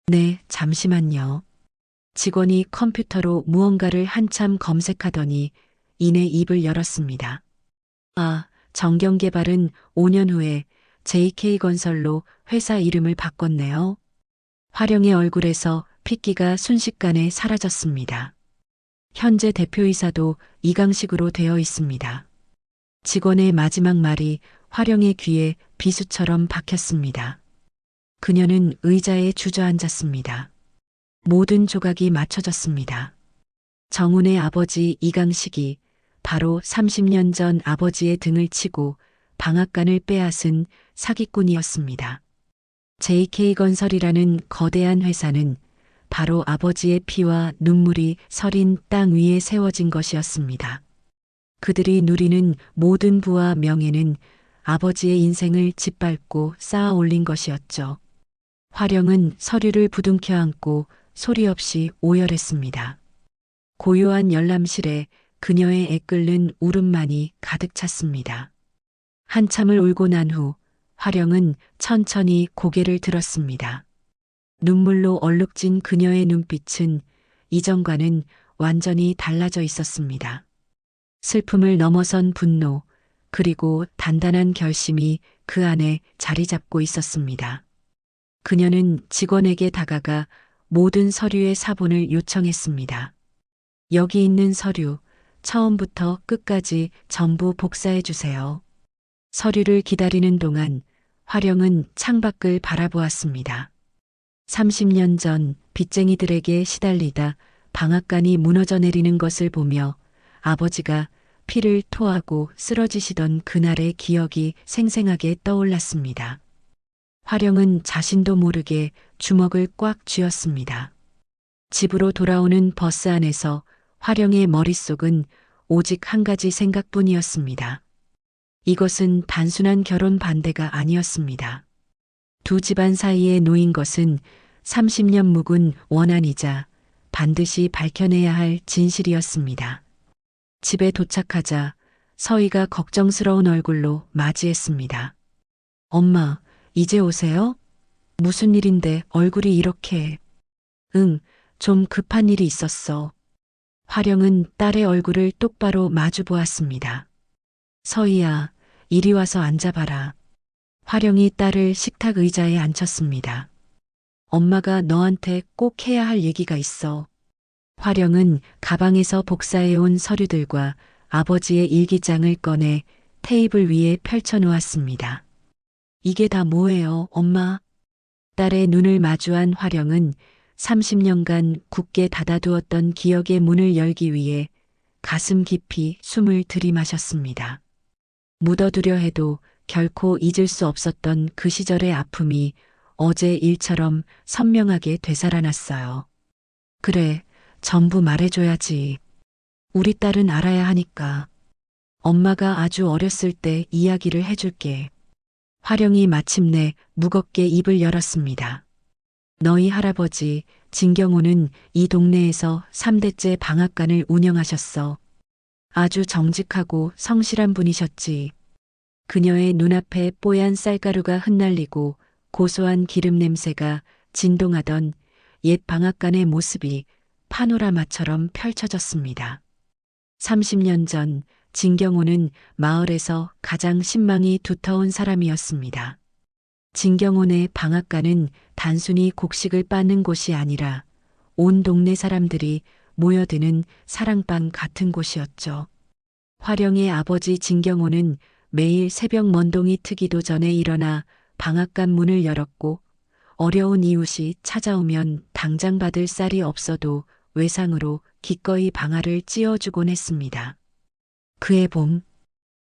네, 잠시만요. 직원이 컴퓨터로 무언가를 한참 검색하더니 이내 입을 열었습니다. 아, 정경개발은 5년 후에 JK건설로 회사 이름을 바꿨네요. 화령의 얼굴에서 핏기가 순식간에 사라졌습니다. 현재 대표이사도 이강식으로 되어 있습니다. 직원의 마지막 말이 화령의 귀에 비수처럼 박혔습니다. 그녀는 의자에 주저앉았습니다. 모든 조각이 맞춰졌습니다. 정훈의 아버지 이강식이 바로 30년 전 아버지의 등을 치고 방앗간을 빼앗은 사기꾼이었습니다. JK건설이라는 거대한 회사는 바로 아버지의 피와 눈물이 서린 땅 위에 세워진 것이었습니다. 그들이 누리는 모든 부와 명예는 아버지의 인생을 짓밟고 쌓아 올린 것이었죠. 화령은 서류를 부둥켜 안고 소리 없이 오열했습니다. 고요한 열람실에 그녀의 애끓는 울음만이 가득 찼습니다. 한참을 울고 난 후 화령은 천천히 고개를 들었습니다. 눈물로 얼룩진 그녀의 눈빛은 이전과는 완전히 달라져 있었습니다. 슬픔을 넘어선 분노, 그리고 단단한 결심이 그 안에 자리 잡고 있었습니다. 그녀는 직원에게 다가가 모든 서류의 사본을 요청했습니다. 여기 있는 서류, 처음부터 끝까지 전부 복사해 주세요. 서류를 기다리는 동안 화령은 창밖을 바라보았습니다. 30년 전 빚쟁이들에게 시달리다 방앗간이 무너져 내리는 것을 보며 아버지가 피를 토하고 쓰러지시던 그날의 기억이 생생하게 떠올랐습니다. 화령은 자신도 모르게 주먹을 꽉 쥐었습니다. 집으로 돌아오는 버스 안에서 화령의 머릿속은 오직 한 가지 생각뿐이었습니다. 이것은 단순한 결혼 반대가 아니었습니다. 두 집안 사이에 놓인 것은 30년 묵은 원한이자 반드시 밝혀내야 할 진실이었습니다. 집에 도착하자 서희가 걱정스러운 얼굴로 맞이했습니다. 엄마, 이제 오세요? 무슨 일인데 얼굴이 이렇게... 응, 좀 급한 일이 있었어. 화령은 딸의 얼굴을 똑바로 마주 보았습니다. 서희야, 이리 와서 앉아봐라. 화령이 딸을 식탁 의자에 앉혔습니다. 엄마가 너한테 꼭 해야 할 얘기가 있어. 화령은 가방에서 복사해온 서류들과 아버지의 일기장을 꺼내 테이블 위에 펼쳐놓았습니다. 이게 다 뭐예요, 엄마? 딸의 눈을 마주한 화령은 30년간 굳게 닫아두었던 기억의 문을 열기 위해 가슴 깊이 숨을 들이마셨습니다. 묻어두려 해도 결코 잊을 수 없었던 그 시절의 아픔이 어제 일처럼 선명하게 되살아났어요. 그래, 전부 말해줘야지. 우리 딸은 알아야 하니까. 엄마가 아주 어렸을 때 이야기를 해줄게. 화령이 마침내 무겁게 입을 열었습니다. 너희 할아버지 진경호는 이 동네에서 3대째 방앗간을 운영하셨어. 아주 정직하고 성실한 분이셨지. 그녀의 눈앞에 뽀얀 쌀가루가 흩날리고 고소한 기름 냄새가 진동하던 옛 방앗간의 모습이 파노라마처럼 펼쳐졌습니다. 30년 전 진경호는 마을에서 가장 신망이 두터운 사람이었습니다. 진경호네 방앗간은 단순히 곡식을 빻는 곳이 아니라 온 동네 사람들이 모여드는 사랑방 같은 곳이었죠. 화령의 아버지 진경호는 매일 새벽 먼동이 트기도 전에 일어나 방앗간 문을 열었고 어려운 이웃이 찾아오면 당장 받을 쌀이 없어도 외상으로 기꺼이 방아를 찧어주곤 했습니다. 그해 봄,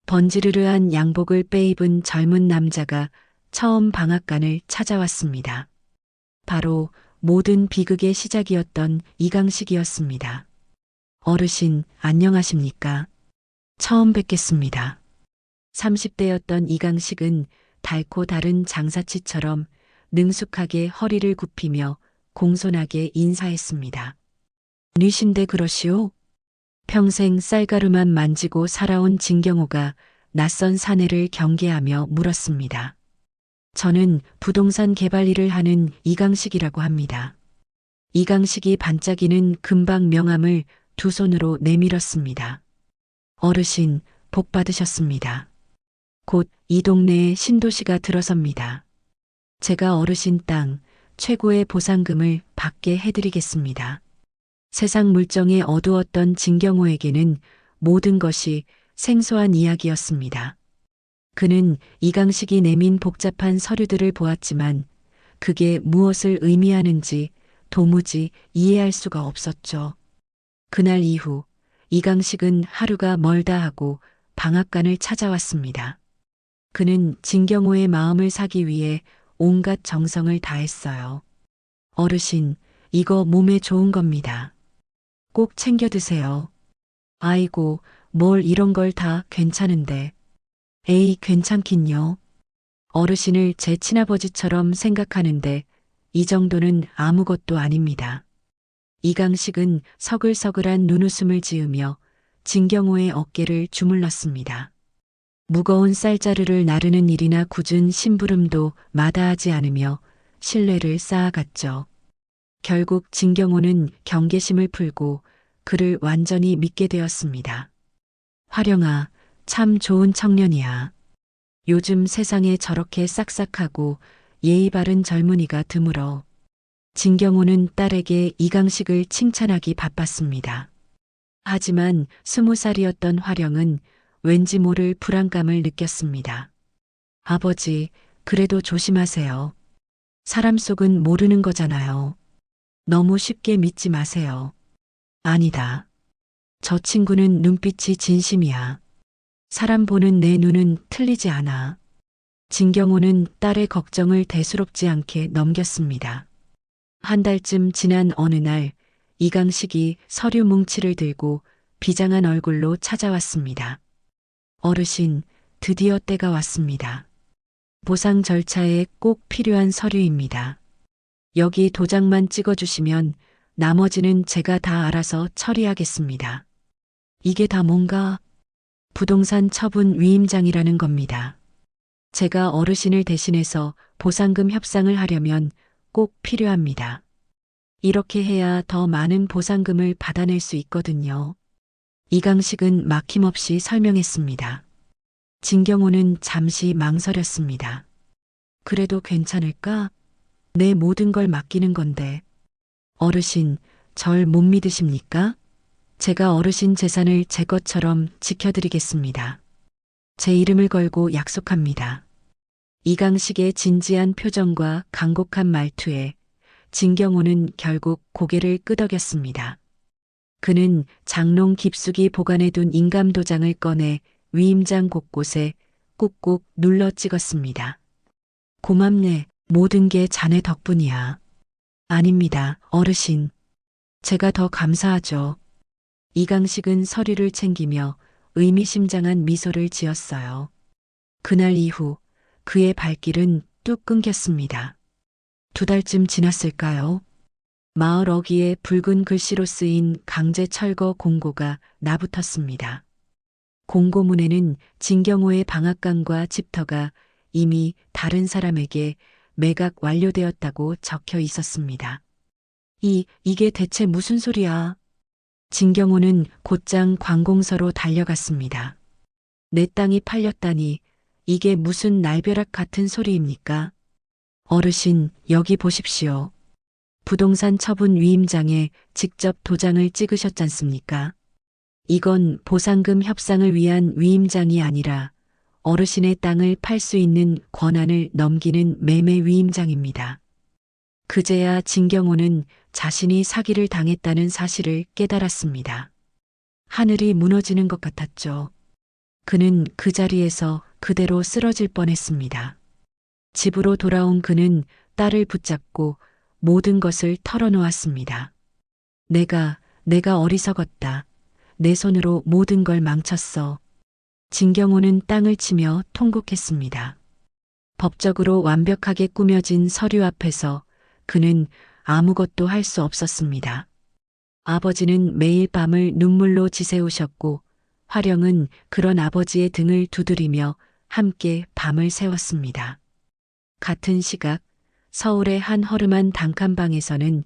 번지르르한 양복을 빼입은 젊은 남자가 처음 방앗간을 찾아왔습니다. 바로 모든 비극의 시작이었던 이강식이었습니다. 어르신, 안녕하십니까? 처음 뵙겠습니다. 30대였던 이강식은 달고 다른 장사치처럼 능숙하게 허리를 굽히며 공손하게 인사했습니다. 뉘신데 그러시오? 평생 쌀가루만 만지고 살아온 진경호가 낯선 사내를 경계하며 물었습니다. 저는 부동산 개발 일을 하는 이강식이라고 합니다. 이강식이 반짝이는 금방 명함을 두 손으로 내밀었습니다. 어르신, 복 받으셨습니다. 곧 이 동네에 신도시가 들어섭니다. 제가 어르신 땅 최고의 보상금을 받게 해드리겠습니다. 세상 물정에 어두웠던 진경호에게는 모든 것이 생소한 이야기였습니다. 그는 이강식이 내민 복잡한 서류들을 보았지만 그게 무엇을 의미하는지 도무지 이해할 수가 없었죠. 그날 이후 이강식은 하루가 멀다 하고 방앗간을 찾아왔습니다. 그는 진경호의 마음을 사기 위해 온갖 정성을 다했어요. 어르신, 이거 몸에 좋은 겁니다. 꼭 챙겨 드세요. 아이고, 뭘 이런 걸 다 괜찮은데. 에이, 괜찮긴요. 어르신을 제 친아버지처럼 생각하는데 이 정도는 아무것도 아닙니다. 이강식은 서글서글한 눈웃음을 지으며 진경호의 어깨를 주물렀습니다. 무거운 쌀자루를 나르는 일이나 굳은 심부름도 마다하지 않으며 신뢰를 쌓아갔죠. 결국 진경호는 경계심을 풀고 그를 완전히 믿게 되었습니다. 화령아, 참 좋은 청년이야. 요즘 세상에 저렇게 싹싹하고 예의 바른 젊은이가 드물어. 진경호는 딸에게 이강식을 칭찬하기 바빴습니다. 하지만 20살이었던 화령은 왠지 모를 불안감을 느꼈습니다. 아버지, 그래도 조심하세요. 사람 속은 모르는 거잖아요. 너무 쉽게 믿지 마세요. 아니다. 저 친구는 눈빛이 진심이야. 사람 보는 내 눈은 틀리지 않아. 진경호는 딸의 걱정을 대수롭지 않게 넘겼습니다. 한 달쯤 지난 어느 날 이강식이 서류 뭉치를 들고 비장한 얼굴로 찾아왔습니다. 어르신, 드디어 때가 왔습니다. 보상 절차에 꼭 필요한 서류입니다. 여기 도장만 찍어주시면 나머지는 제가 다 알아서 처리하겠습니다. 이게 다 뭔가? 부동산 처분 위임장이라는 겁니다. 제가 어르신을 대신해서 보상금 협상을 하려면 꼭 필요합니다. 이렇게 해야 더 많은 보상금을 받아낼 수 있거든요. 이강식은 막힘없이 설명했습니다. 진경호는 잠시 망설였습니다. 그래도 괜찮을까? 내 모든 걸 맡기는 건데. 어르신, 절 못 믿으십니까? 제가 어르신 재산을 제 것처럼 지켜드리겠습니다. 제 이름을 걸고 약속합니다. 이강식의 진지한 표정과 간곡한 말투에 진경호는 결국 고개를 끄덕였습니다. 그는 장롱 깊숙이 보관해둔 인감도장을 꺼내 위임장 곳곳에 꾹꾹 눌러 찍었습니다. 고맙네. 모든 게 자네 덕분이야. 아닙니다, 어르신. 제가 더 감사하죠. 이강식은 서류를 챙기며 의미심장한 미소를 지었어요. 그날 이후 그의 발길은 뚝 끊겼습니다. 2달쯤 지났을까요? 마을 어귀에 붉은 글씨로 쓰인 강제 철거 공고가 나붙었습니다. 공고문에는 진경호의 방앗간과 집터가 이미 다른 사람에게 매각 완료되었다고 적혀 있었습니다. 이게 대체 무슨 소리야? 진경호는 곧장 관공서로 달려갔습니다. 내 땅이 팔렸다니 이게 무슨 날벼락 같은 소리입니까? 어르신, 여기 보십시오. 부동산 처분 위임장에 직접 도장을 찍으셨잖습니까? 이건 보상금 협상을 위한 위임장이 아니라 어르신의 땅을 팔 수 있는 권한을 넘기는 매매 위임장입니다. 그제야 진경호는 자신이 사기를 당했다는 사실을 깨달았습니다. 하늘이 무너지는 것 같았죠. 그는 그 자리에서 그대로 쓰러질 뻔했습니다. 집으로 돌아온 그는 딸을 붙잡고 모든 것을 털어놓았습니다. 내가 어리석었다. 내 손으로 모든 걸 망쳤어. 진경호는 땅을 치며 통곡했습니다. 법적으로 완벽하게 꾸며진 서류 앞에서 그는 아무것도 할 수 없었습니다. 아버지는 매일 밤을 눈물로 지새우셨고 화령은 그런 아버지의 등을 두드리며 함께 밤을 새웠습니다. 같은 시각 서울의 한 허름한 단칸방에서는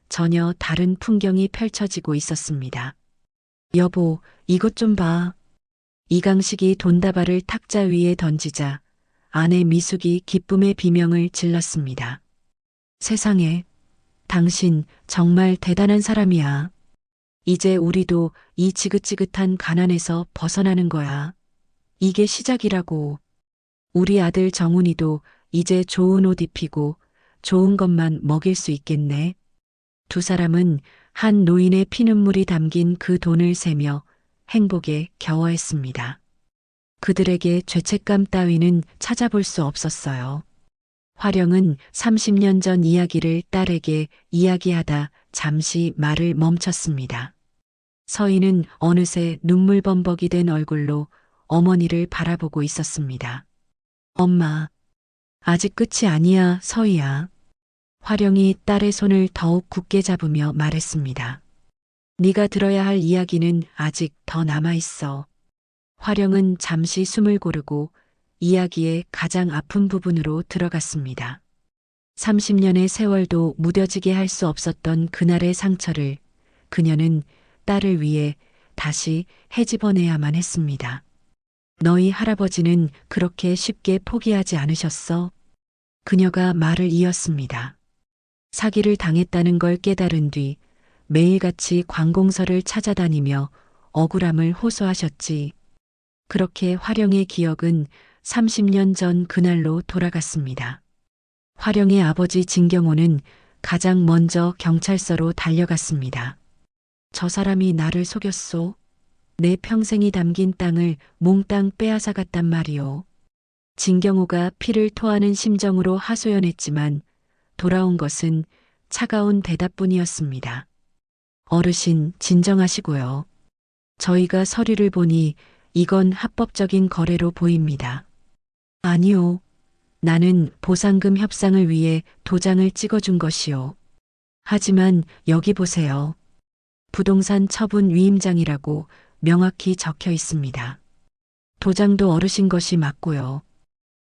전혀 다른 풍경이 펼쳐지고 있었습니다. 여보, 이것 좀 봐. 이강식이 돈다발을 탁자 위에 던지자 아내 미숙이 기쁨의 비명을 질렀습니다. 세상에, 당신 정말 대단한 사람이야. 이제 우리도 이 지긋지긋한 가난에서 벗어나는 거야. 이게 시작이라고. 우리 아들 정훈이도 이제 좋은 옷 입히고 좋은 것만 먹일 수 있겠네. 2사람은 한 노인의 피눈물이 담긴 그 돈을 세며 행복에 겨워했습니다. 그들에게 죄책감 따위는 찾아볼 수 없었어요. 화령은 30년 전 이야기를 딸에게 이야기하다 잠시 말을 멈췄습니다. 서희는 어느새 눈물범벅이 된 얼굴로 어머니를 바라보고 있었습니다. 엄마, 아직 끝이 아니야, 서희야. 화령이 딸의 손을 더욱 굳게 잡으며 말했습니다. 네가 들어야 할 이야기는 아직 더 남아있어. 화령은 잠시 숨을 고르고 이야기의 가장 아픈 부분으로 들어갔습니다. 30년의 세월도 무뎌지게 할 수 없었던 그날의 상처를 그녀는 딸을 위해 다시 헤집어내야만 했습니다. 너희 할아버지는 그렇게 쉽게 포기하지 않으셨어? 그녀가 말을 이었습니다. 사기를 당했다는 걸 깨달은 뒤 매일같이 관공서를 찾아다니며 억울함을 호소하셨지. 그렇게 화령의 기억은 30년 전 그날로 돌아갔습니다. 화령의 아버지 진경호는 가장 먼저 경찰서로 달려갔습니다. 저 사람이 나를 속였소. 내 평생이 담긴 땅을 몽땅 빼앗아갔단 말이오. 진경호가 피를 토하는 심정으로 하소연했지만 돌아온 것은 차가운 대답뿐이었습니다. 어르신, 진정하시고요. 저희가 서류를 보니 이건 합법적인 거래로 보입니다. 아니요. 나는 보상금 협상을 위해 도장을 찍어준 것이요. 하지만 여기 보세요. 부동산 처분 위임장이라고 명확히 적혀 있습니다. 도장도 어르신 것이 맞고요.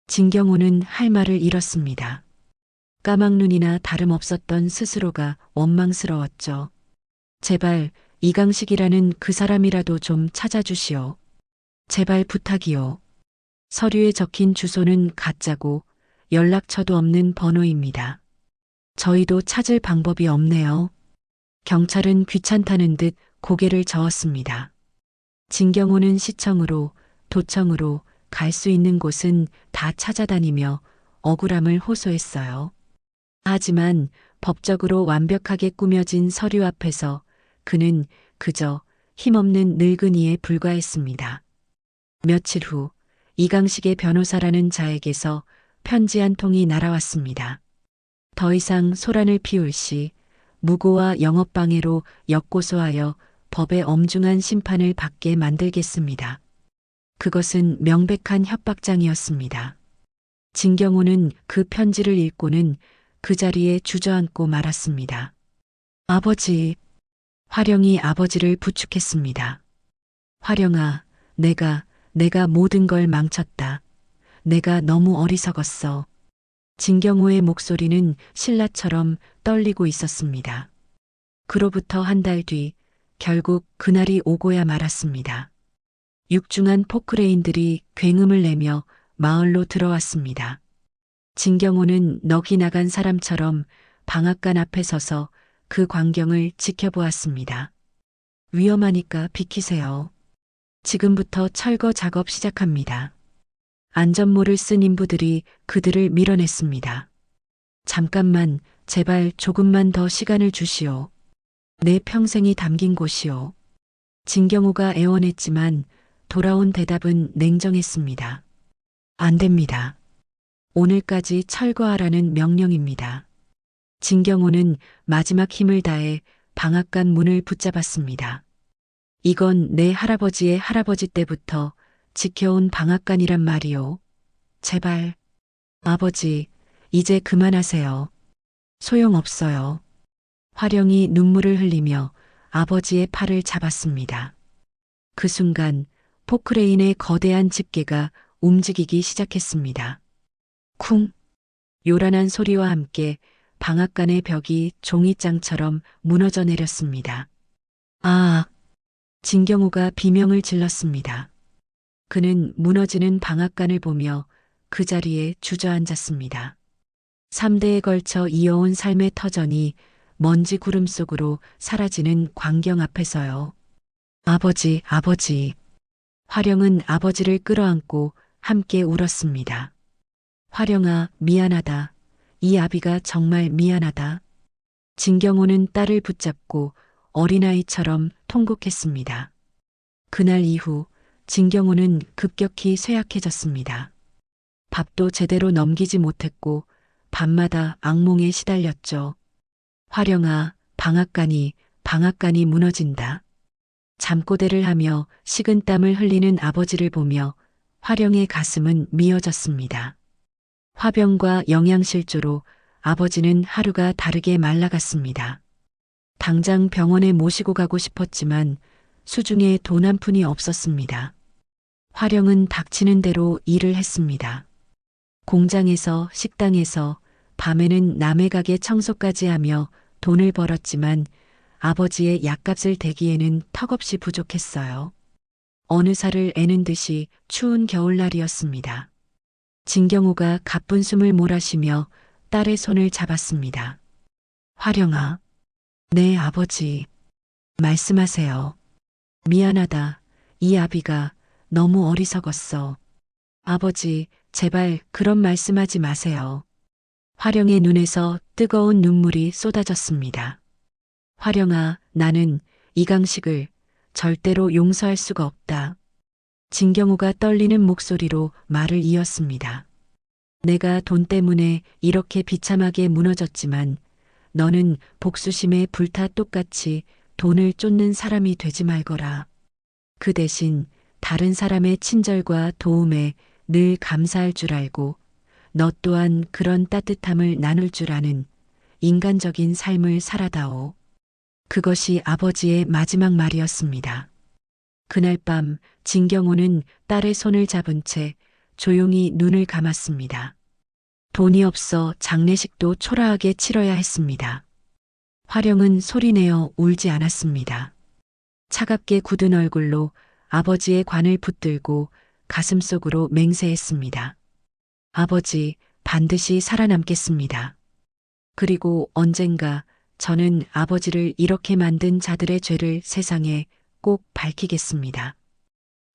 진경호는 할 말을 잃었습니다. 까막눈이나 다름없었던 스스로가 원망스러웠죠. 제발 이강식이라는 그 사람이라도 좀 찾아주시오. 제발 부탁이요. 서류에 적힌 주소는 가짜고 연락처도 없는 번호입니다. 저희도 찾을 방법이 없네요. 경찰은 귀찮다는 듯 고개를 저었습니다. 진경호는 시청으로, 도청으로 갈 수 있는 곳은 다 찾아다니며 억울함을 호소했어요. 하지만 법적으로 완벽하게 꾸며진 서류 앞에서 그는 그저 힘없는 늙은이에 불과했습니다. 며칠 후 이강식의 변호사라는 자에게서 편지 한 통이 날아왔습니다. 더 이상 소란을 피울 시 무고와 영업방해로 역고소하여 법의 엄중한 심판을 받게 만들겠습니다. 그것은 명백한 협박장이었습니다. 진경호는 그 편지를 읽고는 그 자리에 주저앉고 말았습니다. 아버지. 화령이 아버지를 부축했습니다. 화령아, 내가 모든 걸 망쳤다. 내가 너무 어리석었어. 진경호의 목소리는 신라처럼 떨리고 있었습니다. 그로부터 한 달 뒤 결국 그날이 오고야 말았습니다. 육중한 포크레인들이 굉음을 내며 마을로 들어왔습니다. 진경호는 넋이 나간 사람처럼 방앗간 앞에 서서 그 광경을 지켜보았습니다. 위험하니까 비키세요. 지금부터 철거 작업 시작합니다. 안전모를 쓴 인부들이 그들을 밀어냈습니다. 잠깐만, 제발 조금만 더 시간을 주시오. 내 평생이 담긴 곳이오. 진경호가 애원했지만 돌아온 대답은 냉정했습니다. 안 됩니다. 오늘까지 철거하라는 명령입니다. 진경호는 마지막 힘을 다해 방앗간 문을 붙잡았습니다. 이건 내 할아버지의 할아버지 때부터 지켜온 방앗간이란 말이오. 제발. 아버지, 이제 그만하세요. 소용없어요. 화령이 눈물을 흘리며 아버지의 팔을 잡았습니다. 그 순간 포크레인의 거대한 집게가 움직이기 시작했습니다. 쿵! 요란한 소리와 함께 방앗간의 벽이 종이장처럼 무너져 내렸습니다. 아! 진경호가 비명을 질렀습니다. 그는 무너지는 방앗간을 보며 그 자리에 주저앉았습니다. 3대에 걸쳐 이어온 삶의 터전이 먼지 구름 속으로 사라지는 광경 앞에서요. 아버지, 아버지. 화령은 아버지를 끌어안고 함께 울었습니다. 화령아, 미안하다. 이 아비가 정말 미안하다. 진경호는 딸을 붙잡고 어린아이처럼 통곡했습니다. 그날 이후 진경호는 급격히 쇠약해졌습니다. 밥도 제대로 넘기지 못했고 밤마다 악몽에 시달렸죠. 화령아, 방앗간이 무너진다. 잠꼬대를 하며 식은땀을 흘리는 아버지를 보며 화령의 가슴은 미어졌습니다. 화병과 영양실조로 아버지는 하루가 다르게 말라갔습니다. 당장 병원에 모시고 가고 싶었지만 수중에 돈 한 푼이 없었습니다. 화령은 닥치는 대로 일을 했습니다. 공장에서, 식당에서, 밤에는 남의 가게 청소까지 하며 돈을 벌었지만 아버지의 약값을 대기에는 턱없이 부족했어요. 어느 살을 애는 듯이 추운 겨울날이었습니다. 진경호가 가쁜 숨을 몰아쉬며 딸의 손을 잡았습니다. 화령아, 네 아버지, 말씀하세요. 미안하다. 이 아비가 너무 어리석었어. 아버지, 제발 그런 말씀하지 마세요. 화령의 눈에서 뜨거운 눈물이 쏟아졌습니다. 화령아, 나는 이강식을 절대로 용서할 수가 없다. 진경호가 떨리는 목소리로 말을 이었습니다. 내가 돈 때문에 이렇게 비참하게 무너졌지만 너는 복수심에 불타 똑같이 돈을 쫓는 사람이 되지 말거라. 그 대신 다른 사람의 친절과 도움에 늘 감사할 줄 알고 너 또한 그런 따뜻함을 나눌 줄 아는 인간적인 삶을 살아다오. 그것이 아버지의 마지막 말이었습니다. 그날 밤 진경호는 딸의 손을 잡은 채 조용히 눈을 감았습니다. 돈이 없어 장례식도 초라하게 치러야 했습니다. 화령은 소리내어 울지 않았습니다. 차갑게 굳은 얼굴로 아버지의 관을 붙들고 가슴속으로 맹세했습니다. 아버지, 반드시 살아남겠습니다. 그리고 언젠가 저는 아버지를 이렇게 만든 자들의 죄를 세상에 꼭 밝히겠습니다.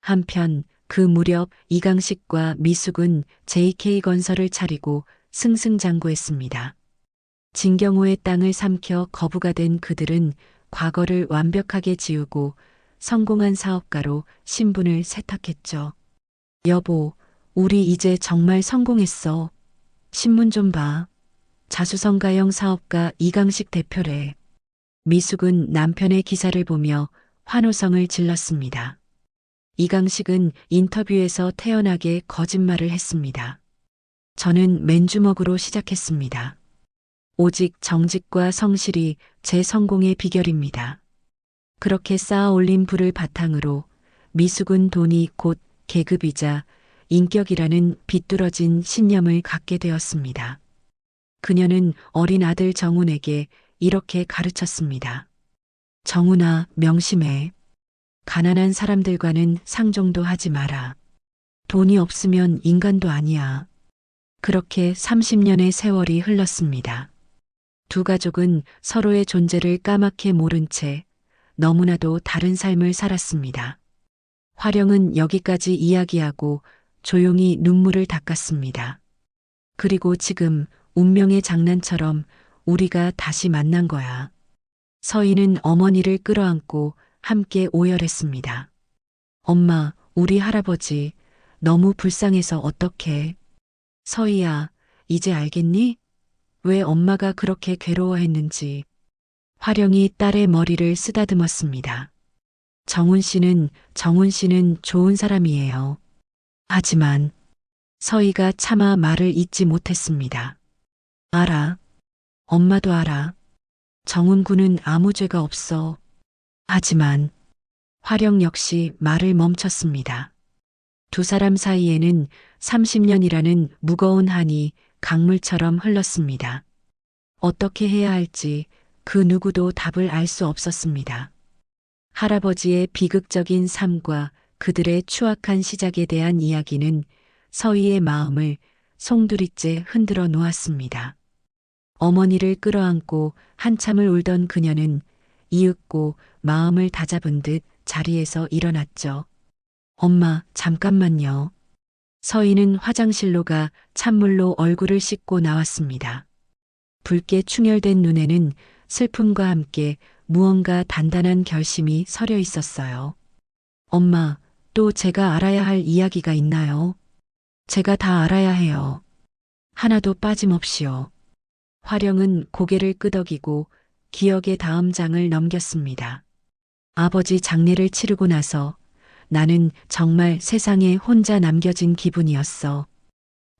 한편 그 무렵 이강식과 미숙은 JK건설을 차리고 승승장구했습니다. 진경호의 땅을 삼켜 거부가 된 그들은 과거를 완벽하게 지우고 성공한 사업가로 신분을 세탁했죠. 여보, 우리 이제 정말 성공했어. 신문 좀 봐. 자수성가형 사업가 이강식 대표래. 미숙은 남편의 기사를 보며 환호성을 질렀습니다. 이강식은 인터뷰에서 태연하게 거짓말을 했습니다. 저는 맨주먹으로 시작했습니다. 오직 정직과 성실이 제 성공의 비결입니다. 그렇게 쌓아 올린 부를 바탕으로 미숙은 돈이 곧 계급이자 인격이라는 비뚤어진 신념을 갖게 되었습니다. 그녀는 어린 아들 정훈에게 이렇게 가르쳤습니다. 정훈아, 명심해. 가난한 사람들과는 상종도 하지 마라. 돈이 없으면 인간도 아니야. 그렇게 30년의 세월이 흘렀습니다. 두 가족은 서로의 존재를 까맣게 모른 채 너무나도 다른 삶을 살았습니다. 화령은 여기까지 이야기하고 조용히 눈물을 닦았습니다. 그리고 지금 운명의 장난처럼 우리가 다시 만난 거야. 서희는 어머니를 끌어안고 함께 오열했습니다. 엄마, 우리 할아버지 너무 불쌍해서 어떡해. 서희야, 이제 알겠니? 왜 엄마가 그렇게 괴로워했는지. 화령이 딸의 머리를 쓰다듬었습니다. 정훈 씨는 좋은 사람이에요. 하지만 서희가 차마 말을 잇지 못했습니다. 알아. 엄마도 알아. 정훈 군은 아무 죄가 없어. 하지만 화령 역시 말을 멈췄습니다. 두 사람 사이에는 30년이라는 무거운 한이 강물처럼 흘렀습니다. 어떻게 해야 할지 그 누구도 답을 알 수 없었습니다. 할아버지의 비극적인 삶과 그들의 추악한 시작에 대한 이야기는 서희의 마음을 송두리째 흔들어 놓았습니다. 어머니를 끌어안고 한참을 울던 그녀는 이윽고 마음을 다잡은 듯 자리에서 일어났죠. 엄마, 잠깐만요. 서희는 화장실로 가 찬물로 얼굴을 씻고 나왔습니다. 붉게 충혈된 눈에는 슬픔과 함께 무언가 단단한 결심이 서려 있었어요. 엄마, 또 제가 알아야 할 이야기가 있나요? 제가 다 알아야 해요. 하나도 빠짐없이요. 화령은 고개를 끄덕이고 기억의 다음 장을 넘겼습니다. 아버지 장례를 치르고 나서 나는 정말 세상에 혼자 남겨진 기분이었어.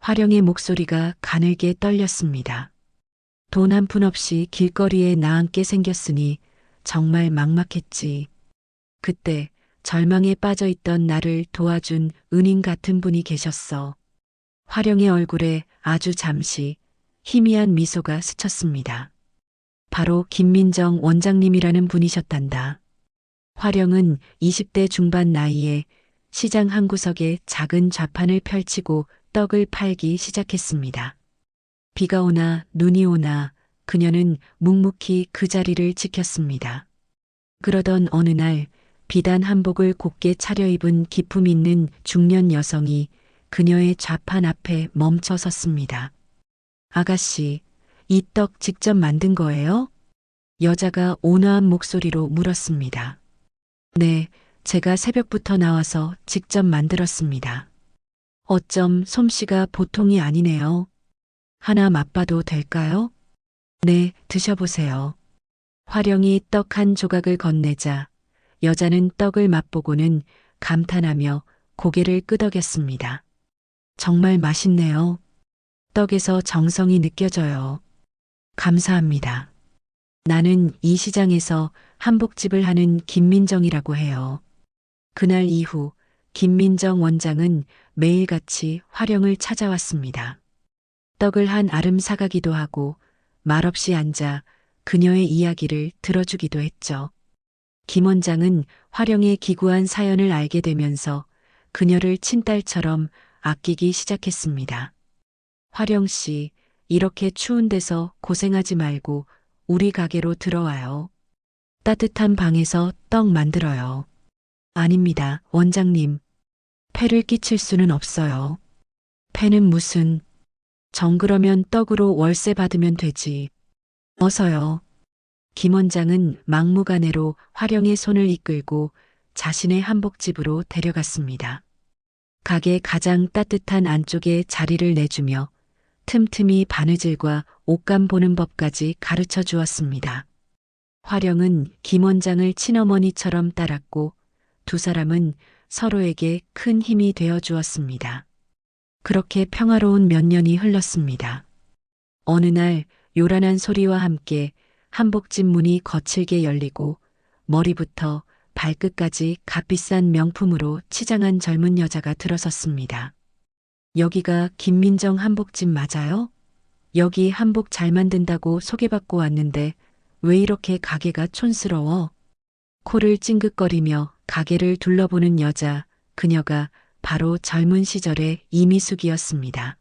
화령의 목소리가 가늘게 떨렸습니다. 돈 한 푼 없이 길거리에 나앉게 생겼으니 정말 막막했지. 그때 절망에 빠져 있던 나를 도와준 은인 같은 분이 계셨어. 화령의 얼굴에 아주 잠시 희미한 미소가 스쳤습니다. 바로 김민정 원장님이라는 분이셨단다. 화령은 20대 중반 나이에 시장 한 구석에 작은 좌판을 펼치고 떡을 팔기 시작했습니다. 비가 오나 눈이 오나 그녀는 묵묵히 그 자리를 지켰습니다. 그러던 어느 날 비단 한복을 곱게 차려입은 기품 있는 중년 여성이 그녀의 좌판 앞에 멈춰 섰습니다. 아가씨, 이 떡 직접 만든 거예요? 여자가 온화한 목소리로 물었습니다. 네, 제가 새벽부터 나와서 직접 만들었습니다. 어쩜 솜씨가 보통이 아니네요. 하나 맛봐도 될까요? 네, 드셔보세요. 화령이 떡 한 조각을 건네자 여자는 떡을 맛보고는 감탄하며 고개를 끄덕였습니다. 정말 맛있네요. 떡에서 정성이 느껴져요. 감사합니다. 나는 이 시장에서 한복집을 하는 김민정이라고 해요. 그날 이후 김민정 원장은 매일같이 화령을 찾아왔습니다. 떡을 한 아름 사가기도 하고 말없이 앉아 그녀의 이야기를 들어주기도 했죠. 김 원장은 화령의 기구한 사연을 알게 되면서 그녀를 친딸처럼 아끼기 시작했습니다. 화령 씨, 이렇게 추운 데서 고생하지 말고 우리 가게로 들어와요. 따뜻한 방에서 떡 만들어요. 아닙니다, 원장님. 폐를 끼칠 수는 없어요. 폐는 무슨... 정그러면 떡으로 월세 받으면 되지. 어서요. 김 원장은 막무가내로 화령의 손을 이끌고 자신의 한복집으로 데려갔습니다. 가게 가장 따뜻한 안쪽에 자리를 내주며 틈틈이 바느질과 옷감 보는 법까지 가르쳐 주었습니다. 화령은 김 원장을 친어머니처럼 따랐고 두 사람은 서로에게 큰 힘이 되어 주었습니다. 그렇게 평화로운 몇 년이 흘렀습니다. 어느 날 요란한 소리와 함께 한복집 문이 거칠게 열리고 머리부터 발끝까지 값비싼 명품으로 치장한 젊은 여자가 들어섰습니다. 여기가 김민정 한복집 맞아요? 여기 한복 잘 만든다고 소개받고 왔는데 왜 이렇게 가게가 촌스러워? 코를 찡긋거리며 가게를 둘러보는 여자, 그녀가 바로 젊은 시절의 이미숙이었습니다.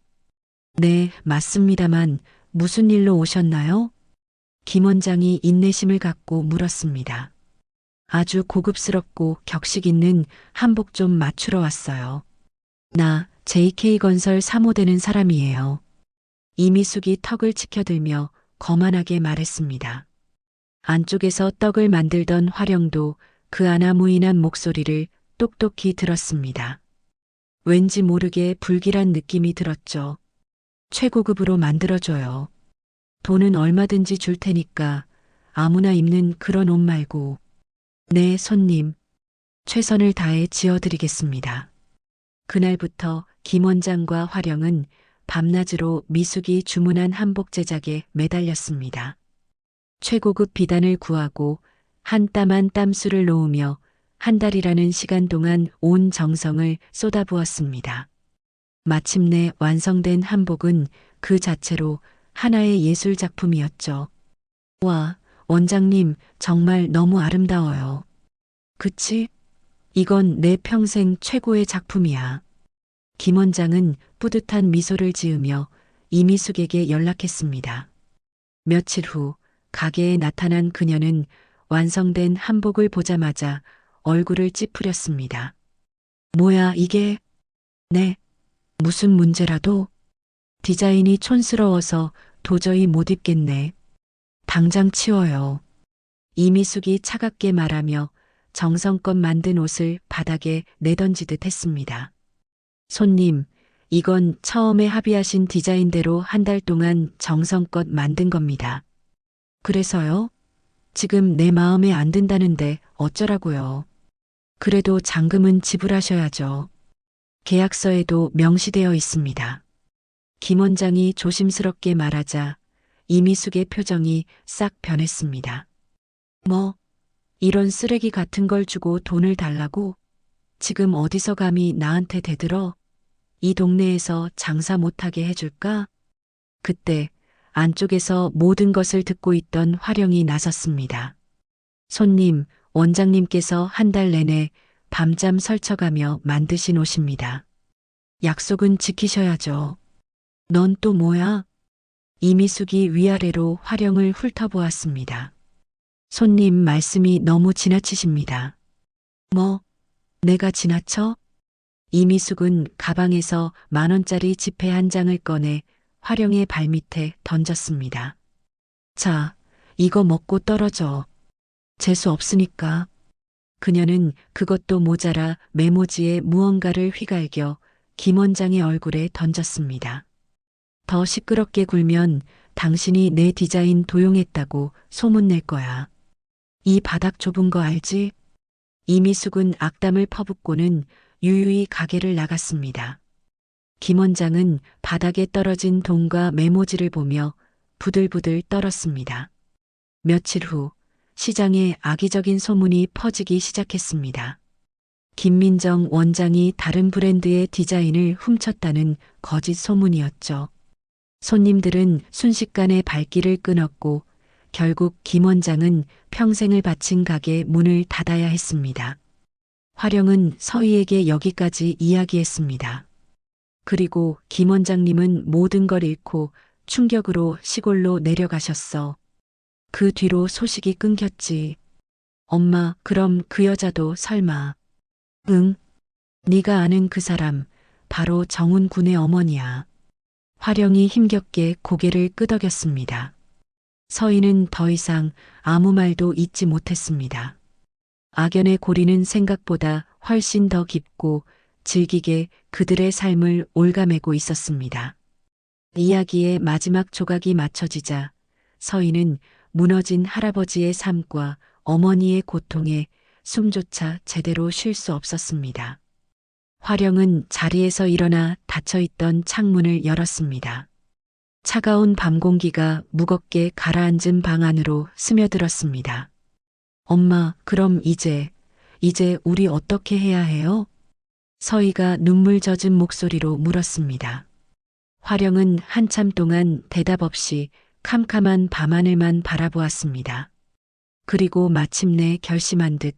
네, 맞습니다만 무슨 일로 오셨나요? 김 원장이 인내심을 갖고 물었습니다. 아주 고급스럽고 격식 있는 한복 좀 맞추러 왔어요. 나 JK건설 사모되는 사람이에요. 이미숙이 턱을 치켜들며 거만하게 말했습니다. 안쪽에서 떡을 만들던 화령도 그 아나무인한 목소리를 똑똑히 들었습니다. 왠지 모르게 불길한 느낌이 들었죠. 최고급으로 만들어줘요. 돈은 얼마든지 줄 테니까 아무나 입는 그런 옷 말고. 네, 손님. 최선을 다해 지어드리겠습니다. 그날부터 김 원장과 화령은 밤낮으로 미숙이 주문한 한복 제작에 매달렸습니다. 최고급 비단을 구하고 한 땀 한 땀수를 놓으며 한 달이라는 시간 동안 온 정성을 쏟아부었습니다. 마침내 완성된 한복은 그 자체로 하나의 예술 작품이었죠. 와, 원장님 정말 너무 아름다워요. 그치? 이건 내 평생 최고의 작품이야. 김 원장은 뿌듯한 미소를 지으며 이미숙에게 연락했습니다. 며칠 후 가게에 나타난 그녀는 완성된 한복을 보자마자 얼굴을 찌푸렸습니다. 뭐야 이게? 네. 무슨 문제라도? 디자인이 촌스러워서 도저히 못 입겠네. 당장 치워요. 이미숙이 차갑게 말하며 정성껏 만든 옷을 바닥에 내던지듯 했습니다. 손님, 이건 처음에 합의하신 디자인대로 한 달 동안 정성껏 만든 겁니다. 그래서요? 지금 내 마음에 안 든다는데 어쩌라고요? 그래도 잔금은 지불하셔야죠. 계약서에도 명시되어 있습니다. 김 원장이 조심스럽게 말하자 이미숙의 표정이 싹 변했습니다. 뭐, 이런 쓰레기 같은 걸 주고 돈을 달라고? 지금 어디서 감히 나한테 대들어? 이 동네에서 장사 못하게 해줄까? 그때 안쪽에서 모든 것을 듣고 있던 화령이 나섰습니다. 손님, 원장님께서 한 달 내내 밤잠 설쳐가며 만드신 옷입니다. 약속은 지키셔야죠. 넌 또 뭐야? 이미숙이 위아래로 화령을 훑어보았습니다. 손님 말씀이 너무 지나치십니다. 뭐, 내가 지나쳐? 이미숙은 가방에서 10,000원짜리 지폐 한 장을 꺼내 화령의 발밑에 던졌습니다. 자, 이거 먹고 떨어져. 재수 없으니까. 그녀는 그것도 모자라 메모지에 무언가를 휘갈겨 김 원장의 얼굴에 던졌습니다. 더 시끄럽게 굴면 당신이 내 디자인 도용했다고 소문낼 거야. 이 바닥 좁은 거 알지? 이미숙은 악담을 퍼붓고는 유유히 가게를 나갔습니다. 김 원장은 바닥에 떨어진 돈과 메모지를 보며 부들부들 떨었습니다. 며칠 후 시장에 악의적인 소문이 퍼지기 시작했습니다. 김민정 원장이 다른 브랜드의 디자인을 훔쳤다는 거짓 소문이었죠. 손님들은 순식간에 발길을 끊었고 결국 김 원장은 평생을 바친 가게 문을 닫아야 했습니다. 화령은 서희에게 여기까지 이야기했습니다. 그리고 김 원장님은 모든 걸 잃고 충격으로 시골로 내려가셨어. 그 뒤로 소식이 끊겼지. 엄마, 그럼 그 여자도 설마. 응, 네가 아는 그 사람, 바로 정훈 군의 어머니야. 화령이 힘겹게 고개를 끄덕였습니다. 서희는 더 이상 아무 말도 잇지 못했습니다. 악연의 고리는 생각보다 훨씬 더 깊고 질기게 그들의 삶을 올가매고 있었습니다. 이야기의 마지막 조각이 맞춰지자 서희는 무너진 할아버지의 삶과 어머니의 고통에 숨조차 제대로 쉴 수 없었습니다. 화령은 자리에서 일어나 닫혀있던 창문을 열었습니다. 차가운 밤 공기가 무겁게 가라앉은 방 안으로 스며들었습니다. 엄마, 그럼 이제 우리 어떻게 해야 해요? 서희가 눈물 젖은 목소리로 물었습니다. 화령은 한참 동안 대답 없이 캄캄한 밤하늘만 바라보았습니다. 그리고 마침내 결심한 듯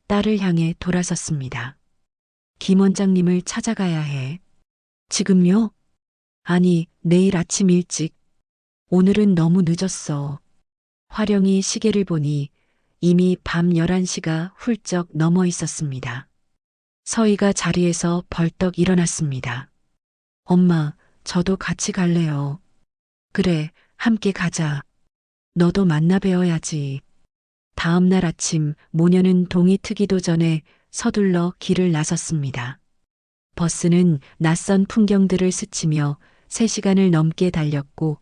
딸을 향해 돌아섰습니다. 김 원장님을 찾아가야 해. 지금요? 아니, 내일 아침 일찍. 오늘은 너무 늦었어. 화령이 시계를 보니 이미 밤 11시가 훌쩍 넘어 있었습니다. 서희가 자리에서 벌떡 일어났습니다. 엄마, 저도 같이 갈래요. 그래, 함께 가자. 너도 만나 뵈어야지. 다음 날 아침 모녀는 동이 트기도 전에 서둘러 길을 나섰습니다. 버스는 낯선 풍경들을 스치며 3시간을 넘게 달렸고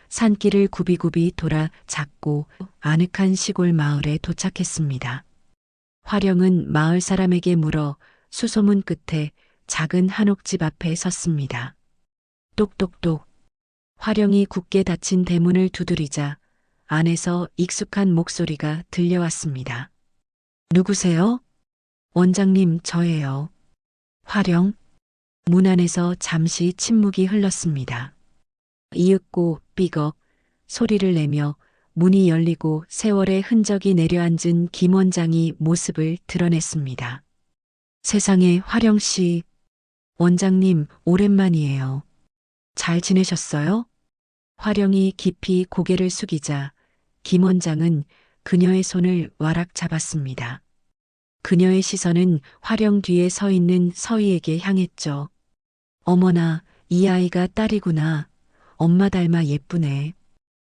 산길을 굽이굽이 돌아 작고 아늑한 시골 마을에 도착했습니다. 화령은 마을 사람에게 물어 수소문 끝에 작은 한옥집 앞에 섰습니다. 똑똑똑. 화령이 굳게 닫힌 대문을 두드리자 안에서 익숙한 목소리가 들려왔습니다. 누구세요? 원장님, 저예요. 화령. 문 안에서 잠시 침묵이 흘렀습니다. 이윽고 삐걱 소리를 내며 문이 열리고 세월의 흔적이 내려앉은 김 원장이 모습을 드러냈습니다. 세상에, 화령 씨. 원장님, 오랜만이에요. 잘 지내셨어요? 화령이 깊이 고개를 숙이자 김 원장은 그녀의 손을 와락 잡았습니다. 그녀의 시선은 화령 뒤에 서 있는 서희에게 향했죠. 어머나, 이 아이가 딸이구나. 엄마 닮아 예쁘네.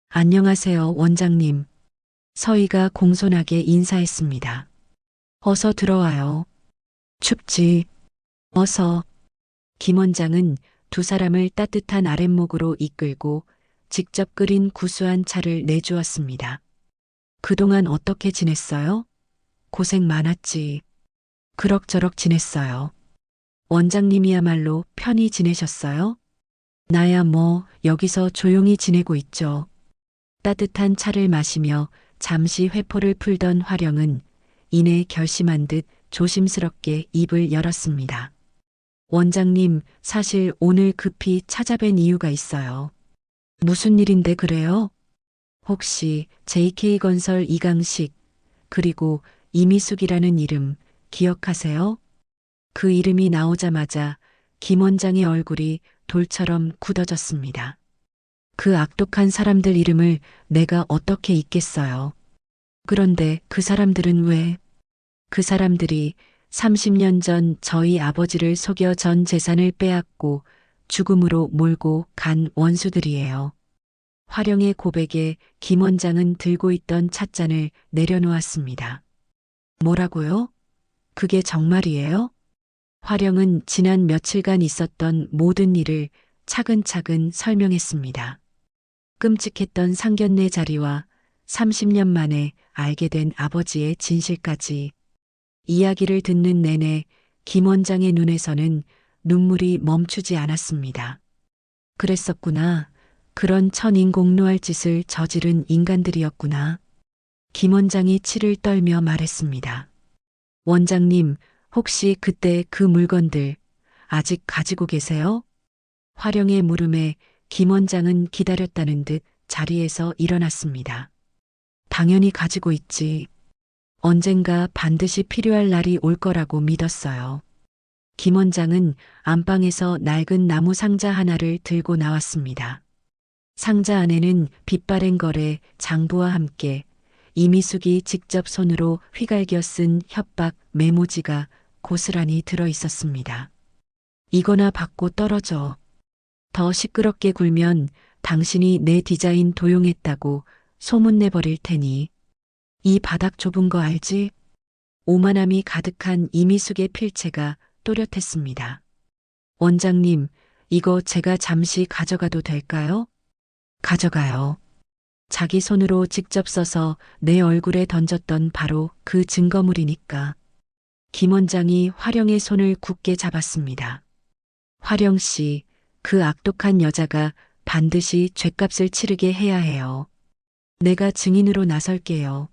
안녕하세요, 원장님. 서희가 공손하게 인사했습니다. 어서 들어와요. 춥지? 어서. 김 원장은 두 사람을 따뜻한 아랫목으로 이끌고 직접 끓인 구수한 차를 내주었습니다. 그동안 어떻게 지냈어요? 고생 많았지. 그럭저럭 지냈어요. 원장님이야말로 편히 지내셨어요? 나야 뭐 여기서 조용히 지내고 있죠. 따뜻한 차를 마시며 잠시 회포를 풀던 화령은 이내 결심한 듯 조심스럽게 입을 열었습니다. 원장님, 사실 오늘 급히 찾아뵌 이유가 있어요. 무슨 일인데 그래요? 혹시 JK건설 이강식, 그리고 이미숙이라는 이름 기억하세요? 그 이름이 나오자마자 김 원장의 얼굴이 돌처럼 굳어졌습니다. 그 악독한 사람들 이름을 내가 어떻게 잊겠어요. 그런데 그 사람들은 왜? 그 사람들이 30년 전 저희 아버지를 속여 전 재산을 빼앗고 죽음으로 몰고 간 원수들이에요. 화령의 고백에 김 원장은 들고 있던 찻잔을 내려놓았습니다. 뭐라고요? 그게 정말이에요? 화령은 지난 며칠간 있었던 모든 일을 차근차근 설명했습니다. 끔찍했던 상견례 자리와 30년 만에 알게 된 아버지의 진실까지. 이야기를 듣는 내내 김 원장의 눈에서는 눈물이 멈추지 않았습니다. 그랬었구나. 그런 천인공노할 짓을 저지른 인간들이었구나. 김 원장이 치를 떨며 말했습니다. 원장님, 혹시 그때 그 물건들 아직 가지고 계세요? 화령의 물음에 김 원장은 기다렸다는 듯 자리에서 일어났습니다. 당연히 가지고 있지. 언젠가 반드시 필요할 날이 올 거라고 믿었어요. 김 원장은 안방에서 낡은 나무 상자 하나를 들고 나왔습니다. 상자 안에는 빛바랜 거래 장부와 함께 이미숙이 직접 손으로 휘갈겨 쓴 협박 메모지가 고스란히 들어 있었습니다. 이거나 받고 떨어져. 더 시끄럽게 굴면 당신이 내 디자인 도용했다고 소문내버릴 테니. 이 바닥 좁은 거 알지? 오만함이 가득한 이미숙의 필체가 또렷했습니다. 원장님, 이거 제가 잠시 가져가도 될까요? 가져가요. 자기 손으로 직접 써서 내 얼굴에 던졌던 바로 그 증거물이니까. 김 원장이 화령의 손을 굳게 잡았습니다. 화령 씨, 그 악독한 여자가 반드시 죗값을 치르게 해야 해요. 내가 증인으로 나설게요.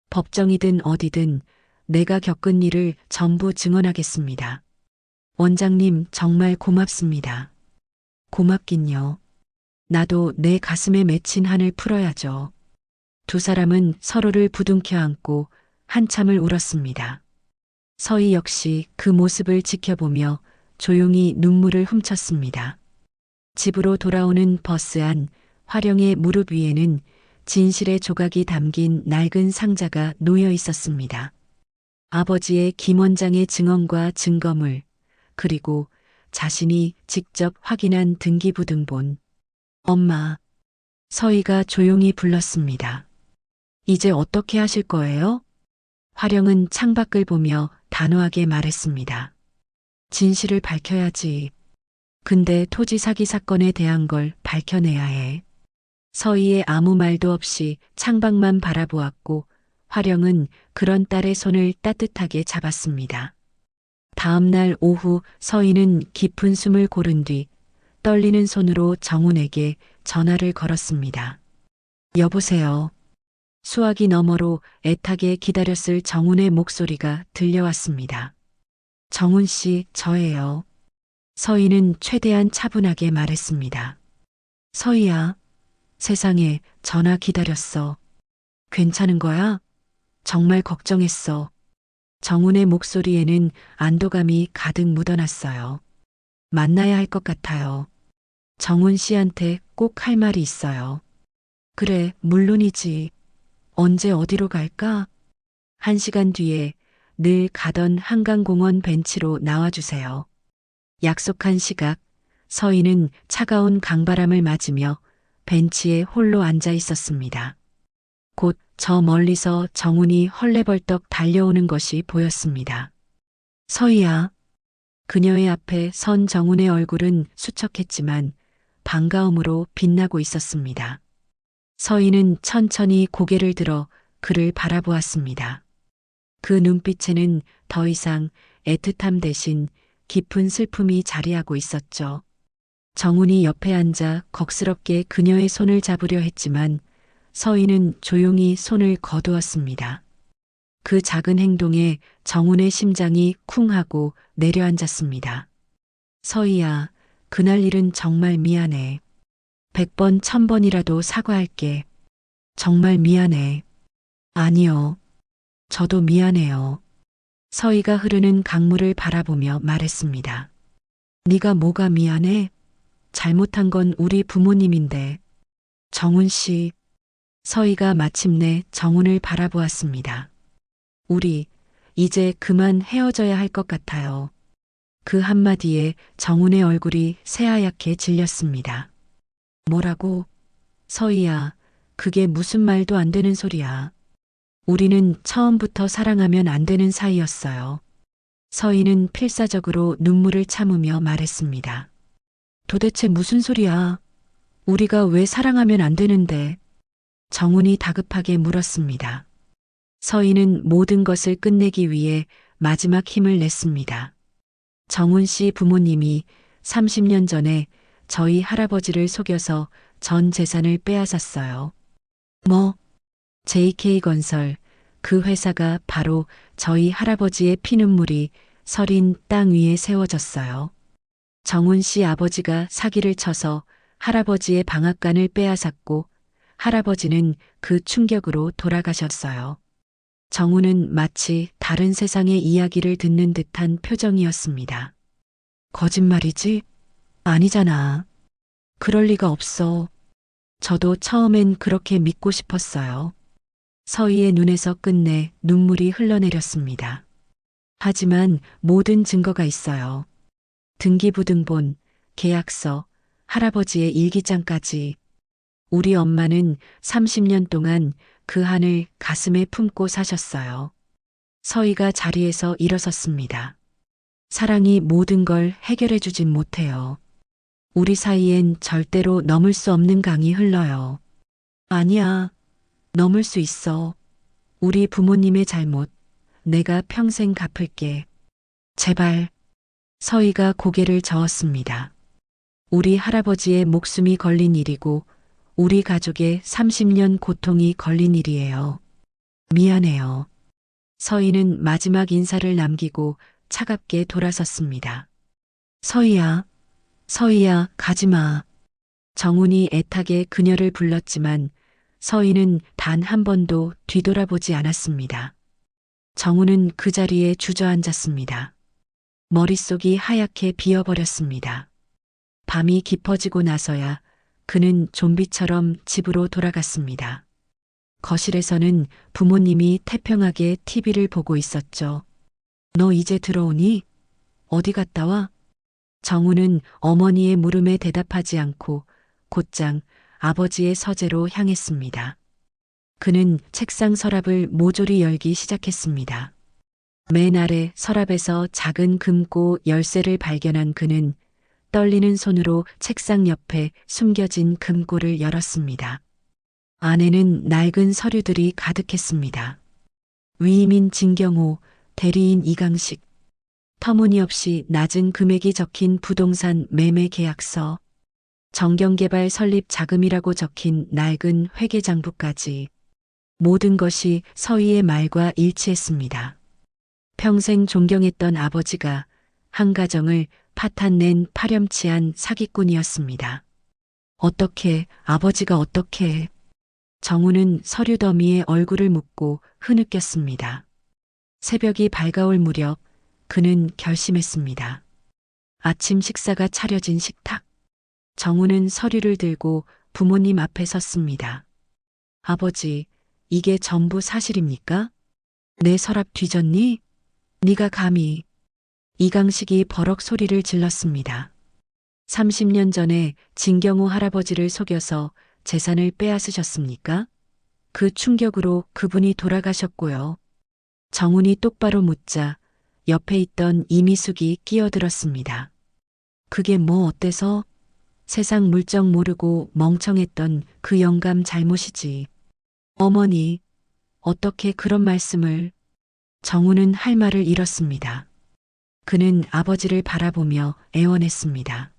법정이든 어디든 내가 겪은 일을 전부 증언하겠습니다. 원장님 정말 고맙습니다. 고맙긴요. 나도 내 가슴에 맺힌 한을 풀어야죠. 두 사람은 서로를 부둥켜 안고 한참을 울었습니다. 서희 역시 그 모습을 지켜보며 조용히 눈물을 훔쳤습니다. 집으로 돌아오는 버스 안 화령의 무릎 위에는 진실의 조각이 담긴 낡은 상자가 놓여 있었습니다. 아버지의 김 원장의 증언과 증거물, 그리고 자신이 직접 확인한 등기부등본. 엄마, 서희가 조용히 불렀습니다. 이제 어떻게 하실 거예요? 화령은 창밖을 보며 단호하게 말했습니다. 진실을 밝혀야지. 근데 토지 사기 사건에 대한 걸 밝혀내야 해. 서희의 아무 말도 없이 창밖만 바라보았고 화령은 그런 딸의 손을 따뜻하게 잡았습니다. 다음 날 오후 서희는 깊은 숨을 고른 뒤 떨리는 손으로 정훈에게 전화를 걸었습니다. 여보세요. 수화기 너머로 애타게 기다렸을 정훈의 목소리가 들려왔습니다. 정훈 씨, 저예요. 서희는 최대한 차분하게 말했습니다. 서희야, 세상에 전화 기다렸어. 괜찮은 거야? 정말 걱정했어. 정훈의 목소리에는 안도감이 가득 묻어났어요. 만나야 할 것 같아요. 정훈 씨한테 꼭 할 말이 있어요. 그래, 물론이지. 언제 어디로 갈까? 1시간 뒤에 늘 가던 한강공원 벤치로 나와주세요. 약속한 시각, 서희는 차가운 강바람을 맞으며 벤치에 홀로 앉아 있었습니다. 곧 저 멀리서 정훈이 헐레벌떡 달려오는 것이 보였습니다. 서희야. 그녀의 앞에 선 정훈의 얼굴은 수척했지만 반가움으로 빛나고 있었습니다. 서희는 천천히 고개를 들어 그를 바라보았습니다. 그 눈빛에는 더 이상 애틋함 대신 깊은 슬픔이 자리하고 있었죠. 정훈이 옆에 앉아 걱스럽게 그녀의 손을 잡으려 했지만 서희는 조용히 손을 거두었습니다. 그 작은 행동에 정훈의 심장이 쿵 하고 내려앉았습니다. 서희야, 그날 일은 정말 미안해. 100번, 1000번이라도 사과할게. 정말 미안해. 아니요. 저도 미안해요. 서희가 흐르는 강물을 바라보며 말했습니다. 네가 뭐가 미안해? 잘못한 건 우리 부모님인데. 정훈 씨. 서희가 마침내 정훈을 바라보았습니다. 우리 이제 그만 헤어져야 할 것 같아요. 그 한마디에 정훈의 얼굴이 새하얗게 질렸습니다. 뭐라고? 서희야, 그게 무슨 말도 안 되는 소리야. 우리는 처음부터 사랑하면 안 되는 사이였어요. 서희는 필사적으로 눈물을 참으며 말했습니다. 도대체 무슨 소리야? 우리가 왜 사랑하면 안 되는데? 정훈이 다급하게 물었습니다. 서희는 모든 것을 끝내기 위해 마지막 힘을 냈습니다. 정훈 씨 부모님이 30년 전에 저희 할아버지를 속여서 전 재산을 빼앗았어요. 뭐? JK건설, 그 회사가 바로 저희 할아버지의 피눈물이 서린 땅 위에 세워졌어요. 정훈 씨 아버지가 사기를 쳐서 할아버지의 방앗간을 빼앗았고 할아버지는 그 충격으로 돌아가셨어요. 정훈은 마치 다른 세상의 이야기를 듣는 듯한 표정이었습니다. 거짓말이지? 아니잖아. 그럴 리가 없어. 저도 처음엔 그렇게 믿고 싶었어요. 서희의 눈에서 끝내 눈물이 흘러내렸습니다. 하지만 모든 증거가 있어요. 등기부등본, 계약서, 할아버지의 일기장까지. 우리 엄마는 30년 동안 그 한을 가슴에 품고 사셨어요. 서희가 자리에서 일어섰습니다. 사랑이 모든 걸 해결해 주진 못해요. 우리 사이엔 절대로 넘을 수 없는 강이 흘러요. 아니야. 넘을 수 있어. 우리 부모님의 잘못. 내가 평생 갚을게. 제발. 서희가 고개를 저었습니다. 우리 할아버지의 목숨이 걸린 일이고 우리 가족의 30년 고통이 걸린 일이에요. 미안해요. 서희는 마지막 인사를 남기고 차갑게 돌아섰습니다. 서희야, 서희야, 가지마. 정훈이 애타게 그녀를 불렀지만 서희는 단 한 번도 뒤돌아보지 않았습니다. 정훈은 그 자리에 주저앉았습니다. 머릿속이 하얗게 비어버렸습니다. 밤이 깊어지고 나서야 그는 좀비처럼 집으로 돌아갔습니다. 거실에서는 부모님이 태평하게 TV를 보고 있었죠. 너 이제 들어오니? 어디 갔다 와? 정훈은 어머니의 물음에 대답하지 않고 곧장 아버지의 서재로 향했습니다. 그는 책상 서랍을 모조리 열기 시작했습니다. 맨 아래 서랍에서 작은 금고 열쇠를 발견한 그는 떨리는 손으로 책상 옆에 숨겨진 금고를 열었습니다. 안에는 낡은 서류들이 가득했습니다. 위임인 진경호, 대리인 이강식, 터무니없이 낮은 금액이 적힌 부동산 매매 계약서, 정경개발 설립 자금이라고 적힌 낡은 회계장부까지 모든 것이 서희의 말과 일치했습니다. 평생 존경했던 아버지가 한 가정을 파탄낸 파렴치한 사기꾼이었습니다. 어떻게, 아버지가 어떻게? 정훈은 서류 더미에 얼굴을 묻고 흐느꼈습니다. 새벽이 밝아올 무렵 그는 결심했습니다. 아침 식사가 차려진 식탁. 정훈은 서류를 들고 부모님 앞에 섰습니다. 아버지, 이게 전부 사실입니까? 내 서랍 뒤졌니? 네가 감히. 이강식이 버럭 소리를 질렀습니다. 30년 전에 진경호 할아버지를 속여서 재산을 빼앗으셨습니까? 그 충격으로 그분이 돌아가셨고요. 정훈이 똑바로 묻자 옆에 있던 이미숙이 끼어들었습니다. 그게 뭐 어때서? 세상 물정 모르고 멍청했던 그 영감 잘못이지. 어머니, 어떻게 그런 말씀을. 정훈은 할 말을 잃었습니다. 그는 아버지를 바라보며 애원했습니다.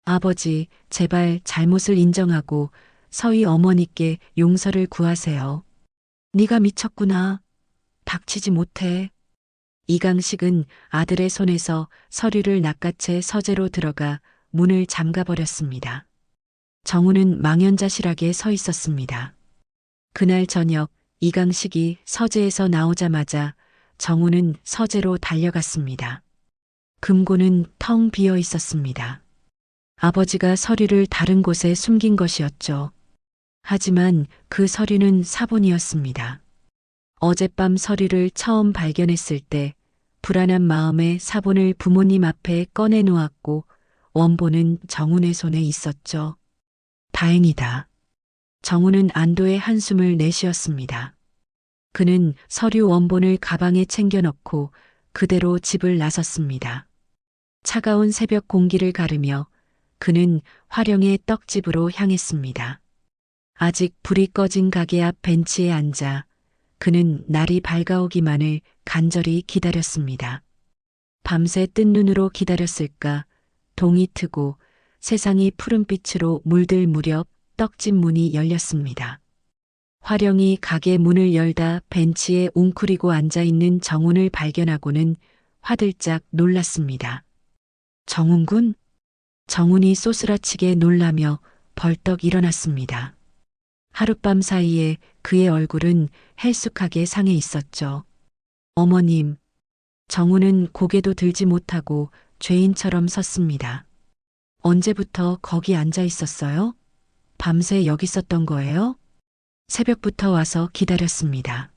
아버지, 제발 잘못을 인정하고 서희 어머니께 용서를 구하세요. 네가 미쳤구나. 닥치지 못해. 이강식은 아들의 손에서 서류를 낚아채 서재로 들어가 문을 잠가버렸습니다. 정훈은 망연자실하게 서 있었습니다. 그날 저녁 이강식이 서재에서 나오자마자 정우는 서재로 달려갔습니다. 금고는 텅 비어 있었습니다. 아버지가 서류를 다른 곳에 숨긴 것이었죠. 하지만 그 서류는 사본이었습니다. 어젯밤 서류를 처음 발견했을 때 불안한 마음에 사본을 부모님 앞에 꺼내 놓았고 원본은 정훈의 손에 있었죠. 다행이다. 정훈은 안도의 한숨을 내쉬었습니다. 그는 서류 원본을 가방에 챙겨 넣고 그대로 집을 나섰습니다. 차가운 새벽 공기를 가르며 그는 화령의 떡집으로 향했습니다. 아직 불이 꺼진 가게 앞 벤치에 앉아 그는 날이 밝아오기만을 간절히 기다렸습니다. 밤새 뜬 눈으로 기다렸을까 동이 트고 세상이 푸른빛으로 물들 무렵 떡집 문이 열렸습니다. 화령이 가게 문을 열다 벤치에 웅크리고 앉아있는 정훈을 발견하고는 화들짝 놀랐습니다. 정훈군? 정훈이 쏘스라치게 놀라며 벌떡 일어났습니다. 하룻밤 사이에 그의 얼굴은 헬쑥하게 상해 있었죠. 어머님, 정훈은 고개도 들지 못하고 죄인처럼 섰습니다. 언제부터 거기 앉아 있었어요? 밤새 여기 있었던 거예요? 새벽부터 와서 기다렸습니다.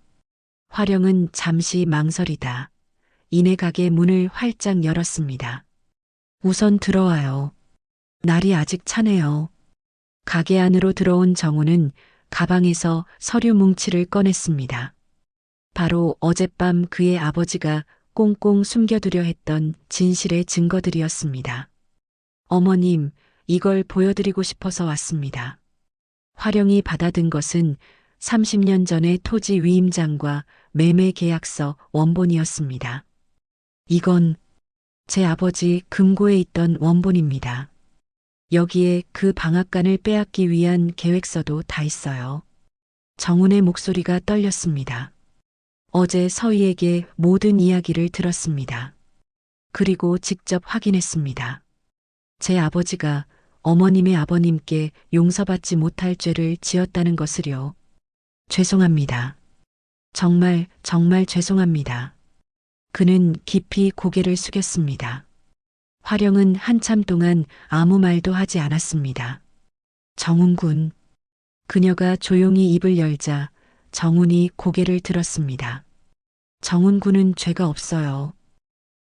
화령은 잠시 망설이다. 이내 가게 문을 활짝 열었습니다. 우선 들어와요. 날이 아직 차네요. 가게 안으로 들어온 정우는 가방에서 서류 뭉치를 꺼냈습니다. 바로 어젯밤 그의 아버지가 꽁꽁 숨겨두려 했던 진실의 증거들이었습니다. 어머님, 이걸 보여드리고 싶어서 왔습니다. 화령이 받아든 것은 30년 전의 토지 위임장과 매매 계약서 원본이었습니다. 이건 제 아버지 금고에 있던 원본입니다. 여기에 그 방앗간을 빼앗기 위한 계획서도 다 있어요. 정훈의 목소리가 떨렸습니다. 어제 서희에게 모든 이야기를 들었습니다. 그리고 직접 확인했습니다. 제 아버지가 어머님의 아버님께 용서받지 못할 죄를 지었다는 것을요. 죄송합니다. 정말 죄송합니다. 그는 깊이 고개를 숙였습니다. 화령은 한참 동안 아무 말도 하지 않았습니다. 정훈군. 그녀가 조용히 입을 열자 정훈이 고개를 들었습니다. 정훈군은 죄가 없어요.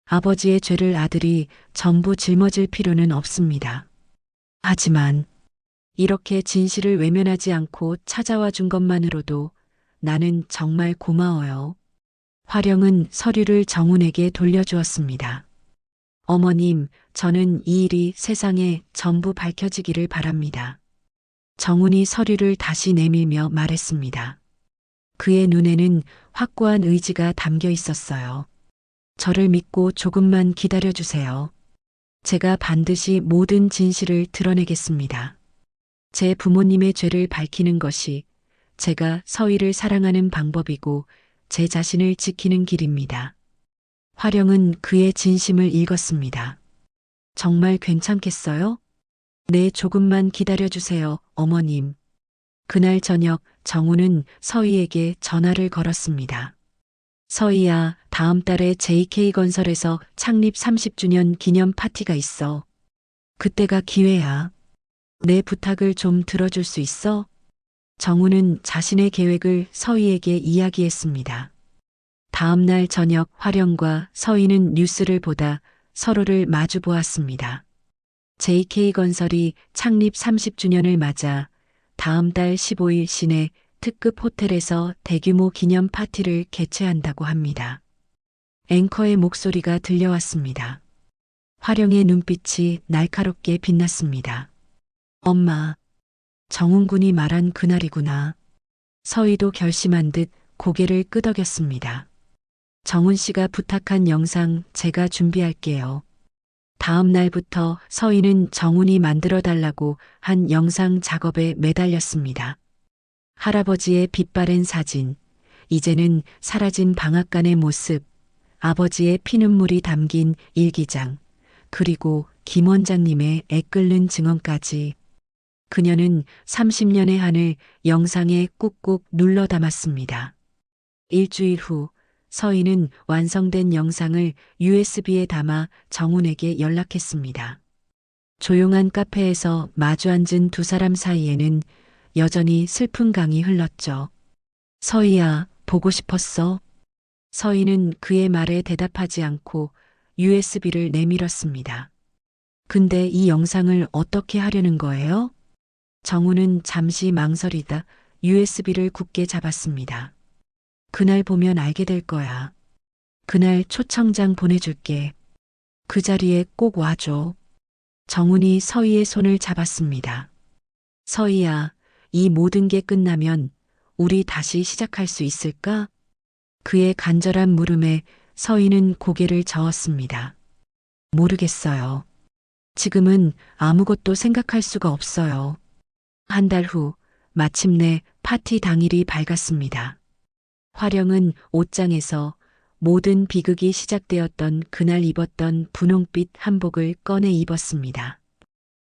아버지의 죄를 아들이 전부 짊어질 필요는 없습니다. 하지만 이렇게 진실을 외면하지 않고 찾아와 준 것만으로도 나는 정말 고마워요. 화령은 서류를 정훈에게 돌려주었습니다. 어머님, 저는 이 일이 세상에 전부 밝혀지기를 바랍니다. 정훈이 서류를 다시 내밀며 말했습니다. 그의 눈에는 확고한 의지가 담겨 있었어요. 저를 믿고 조금만 기다려주세요. 제가 반드시 모든 진실을 드러내겠습니다. 제 부모님의 죄를 밝히는 것이 제가 서희를 사랑하는 방법이고 제 자신을 지키는 길입니다. 화령은 그의 진심을 읽었습니다. 정말 괜찮겠어요? 네, 조금만 기다려주세요, 어머님. 그날 저녁 정우는 서희에게 전화를 걸었습니다. 서희야, 다음 달에 JK건설에서 창립 30주년 기념 파티가 있어. 그때가 기회야. 내 부탁을 좀 들어줄 수 있어? 정우는 자신의 계획을 서희에게 이야기했습니다. 다음 날 저녁 화령과 서희는 뉴스를 보다 서로를 마주 보았습니다. JK건설이 창립 30주년을 맞아 다음 달 15일 시내 특급 호텔에서 대규모 기념 파티를 개최한다고 합니다. 앵커의 목소리가 들려왔습니다. 화령의 눈빛이 날카롭게 빛났습니다. 엄마, 정훈군이 말한 그날이구나. 서희도 결심한 듯 고개를 끄덕였습니다. 정훈 씨가 부탁한 영상 제가 준비할게요. 다음 날부터 서희는 정훈이 만들어 달라고 한 영상 작업에 매달렸습니다. 할아버지의 빛바랜 사진, 이제는 사라진 방앗간의 모습, 아버지의 피눈물이 담긴 일기장, 그리고 김 원장님의 애끓는 증언까지. 그녀는 30년의 한을 영상에 꾹꾹 눌러 담았습니다. 일주일 후 서희는 완성된 영상을 USB에 담아 정훈에게 연락했습니다. 조용한 카페에서 마주 앉은 두 사람 사이에는 여전히 슬픈 강이 흘렀죠. 서희야, 보고 싶었어? 서희는 그의 말에 대답하지 않고 USB를 내밀었습니다. 근데 이 영상을 어떻게 하려는 거예요? 정우는 잠시 망설이다 USB를 굳게 잡았습니다. 그날 보면 알게 될 거야. 그날 초청장 보내줄게. 그 자리에 꼭 와줘. 정훈이 서희의 손을 잡았습니다. 서희야, 이 모든 게 끝나면 우리 다시 시작할 수 있을까? 그의 간절한 물음에 서희는 고개를 저었습니다. 모르겠어요. 지금은 아무것도 생각할 수가 없어요. 한 달 후, 마침내 파티 당일이 밝았습니다. 화령은 옷장에서 모든 비극이 시작되었던 그날 입었던 분홍빛 한복을 꺼내 입었습니다.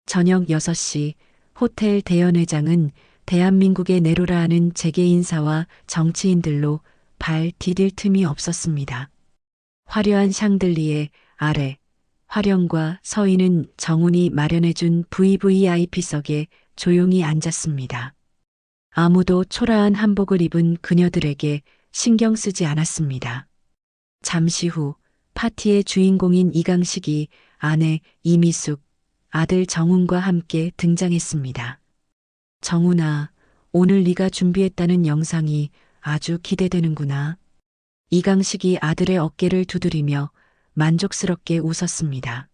저녁 6시 호텔 대연회장은 대한민국의 내로라 하는 재계 인사와 정치인들로 발 디딜 틈이 없었습니다. 화려한 샹들리에 아래 화령과 서희는 정훈이 마련해준 VVIP석에 조용히 앉았습니다. 아무도 초라한 한복을 입은 그녀들에게 신경 쓰지 않았습니다. 잠시 후 파티의 주인공인 이강식이 아내 이미숙, 아들 정훈과 함께 등장했습니다. 정훈아, 오늘 네가 준비했다는 영상이 아주 기대되는구나. 이강식이 아들의 어깨를 두드리며 만족스럽게 웃었습니다.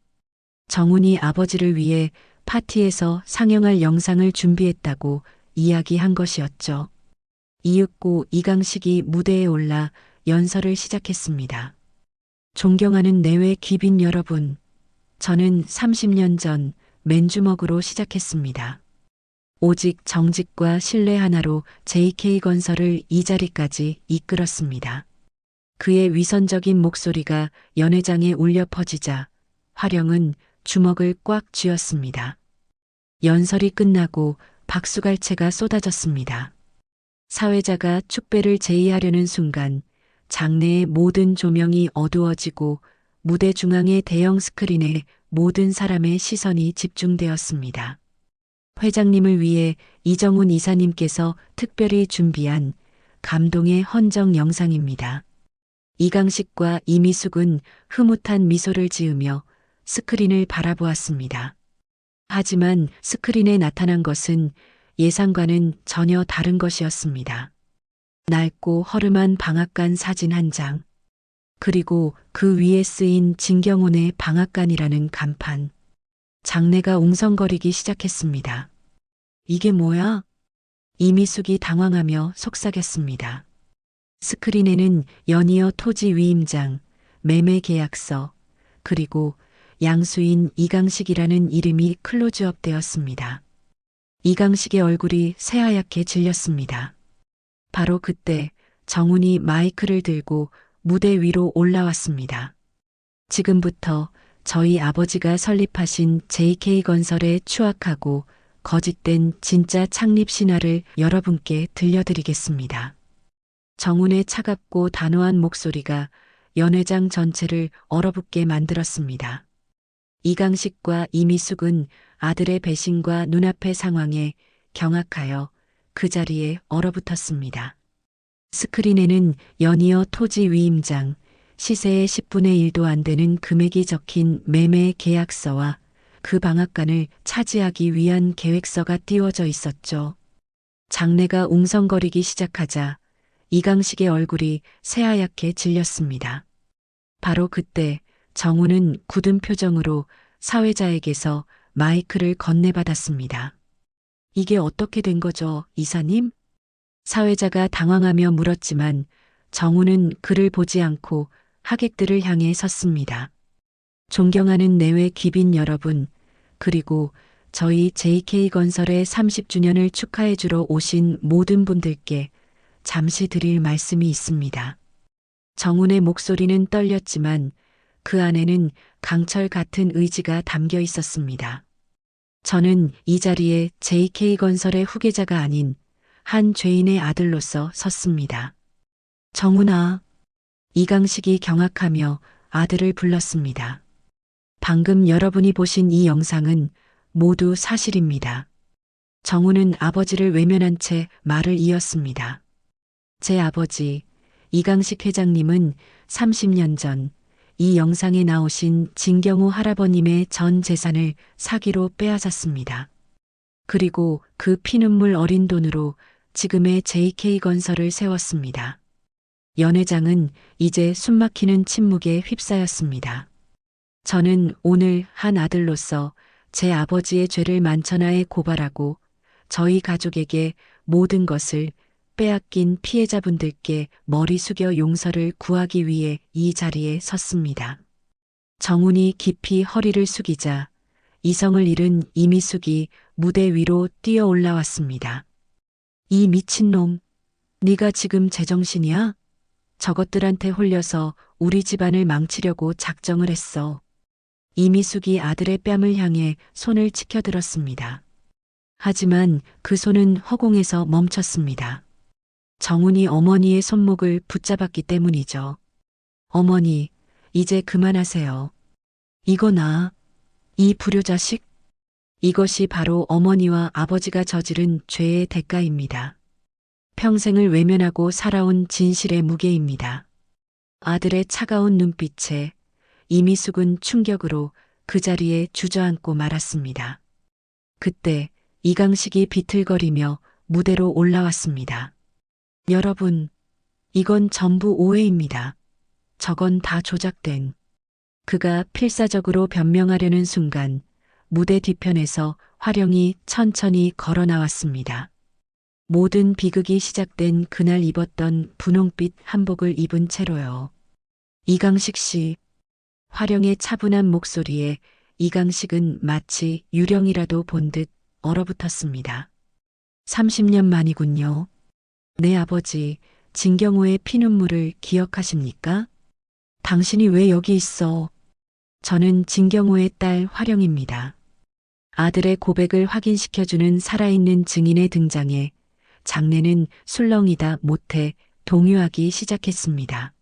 정훈이 아버지를 위해 파티에서 상영할 영상을 준비했다고 이야기한 것이었죠. 이윽고 이강식이 무대에 올라 연설을 시작했습니다. 존경하는 내외 귀빈 여러분, 저는 30년 전 맨주먹으로 시작했습니다. 오직 정직과 신뢰 하나로 JK건설을 이 자리까지 이끌었습니다. 그의 위선적인 목소리가 연회장에 울려 퍼지자 화령은 주먹을 꽉 쥐었습니다. 연설이 끝나고 박수갈채가 쏟아졌습니다. 사회자가 축배를 제의하려는 순간 장내의 모든 조명이 어두워지고 무대 중앙의 대형 스크린에 모든 사람의 시선이 집중되었습니다. 회장님을 위해 이정훈 이사님께서 특별히 준비한 감동의 헌정 영상입니다. 이강식과 이미숙은 흐뭇한 미소를 지으며 스크린을 바라보았습니다. 하지만 스크린에 나타난 것은 예상과는 전혀 다른 것이었습니다. 낡고 허름한 방앗간 사진 한 장, 그리고 그 위에 쓰인 진경훈의 방앗간이라는 간판. 장내가 웅성거리기 시작했습니다. 이게 뭐야? 이미숙이 당황하며 속삭였습니다. 스크린에는 연이어 토지 위임장, 매매 계약서, 그리고 양수인 이강식이라는 이름이 클로즈업 되었습니다. 이강식의 얼굴이 새하얗게 질렸습니다. 바로 그때 정훈이 마이크를 들고 무대 위로 올라왔습니다. 지금부터 저희 아버지가 설립하신 JK건설의 추악하고 거짓된 진짜 창립 신화를 여러분께 들려드리겠습니다. 정훈의 차갑고 단호한 목소리가 연회장 전체를 얼어붙게 만들었습니다. 이강식과 이미숙은 아들의 배신과 눈앞의 상황에 경악하여 그 자리에 얼어붙었습니다. 스크린에는 연이어 토지 위임장, 시세의 10분의 1도 안 되는 금액이 적힌 매매 계약서와 그 방앗간을 차지하기 위한 계획서가 띄워져 있었죠. 장내가 웅성거리기 시작하자 이강식의 얼굴이 새하얗게 질렸습니다. 바로 그때 정훈은 굳은 표정으로 사회자에게서 마이크를 건네받았습니다. 이게 어떻게 된 거죠, 이사님? 사회자가 당황하며 물었지만 정훈은 그를 보지 않고 하객들을 향해 섰습니다. 존경하는 내외 귀빈 여러분, 그리고 저희 JK건설의 30주년을 축하해주러 오신 모든 분들께 잠시 드릴 말씀이 있습니다. 정훈의 목소리는 떨렸지만 그 안에는 강철 같은 의지가 담겨 있었습니다. 저는 이 자리에 JK건설의 후계자가 아닌 한 죄인의 아들로서 섰습니다. 정훈아, 이강식이 경악하며 아들을 불렀습니다. 방금 여러분이 보신 이 영상은 모두 사실입니다. 정우는 아버지를 외면한 채 말을 이었습니다. 제 아버지 이강식 회장님은 30년 전 이 영상에 나오신 진경호 할아버님의 전 재산을 사기로 빼앗았습니다. 그리고 그 피눈물 어린 돈으로 지금의 JK건설을 세웠습니다. 연 회장은 이제 숨막히는 침묵에 휩싸였습니다. 저는 오늘 한 아들로서 제 아버지의 죄를 만천하에 고발하고 저희 가족에게 모든 것을 빼앗긴 피해자분들께 머리 숙여 용서를 구하기 위해 이 자리에 섰습니다. 정훈이 깊이 허리를 숙이자 이성을 잃은 이미숙이 무대 위로 뛰어 올라왔습니다. 이 미친놈, 네가 지금 제정신이야? 저것들한테 홀려서 우리 집안을 망치려고 작정을 했어. 이미숙이 아들의 뺨을 향해 손을 치켜들었습니다. 하지만 그 손은 허공에서 멈췄습니다. 정훈이 어머니의 손목을 붙잡았기 때문이죠. 어머니, 이제 그만하세요. 이거 이 불효자식? 이것이 바로 어머니와 아버지가 저지른 죄의 대가입니다. 평생을 외면하고 살아온 진실의 무게입니다. 아들의 차가운 눈빛에 이미숙은 충격으로 그 자리에 주저앉고 말았습니다. 그때 이강식이 비틀거리며 무대로 올라왔습니다. 여러분, 이건 전부 오해입니다. 저건 다 조작된. 그가 필사적으로 변명하려는 순간 무대 뒤편에서 화령이 천천히 걸어 나왔습니다. 모든 비극이 시작된 그날 입었던 분홍빛 한복을 입은 채로요. 이강식 씨. 화령의 차분한 목소리에 이강식은 마치 유령이라도 본 듯 얼어붙었습니다. 30년 만이군요. 내 아버지 진경호의 피눈물을 기억하십니까? 당신이 왜 여기 있어? 저는 진경호의 딸 화령입니다. 아들의 고백을 확인시켜주는 살아있는 증인의 등장에 장례는 술렁이다 못해 동요하기 시작했습니다.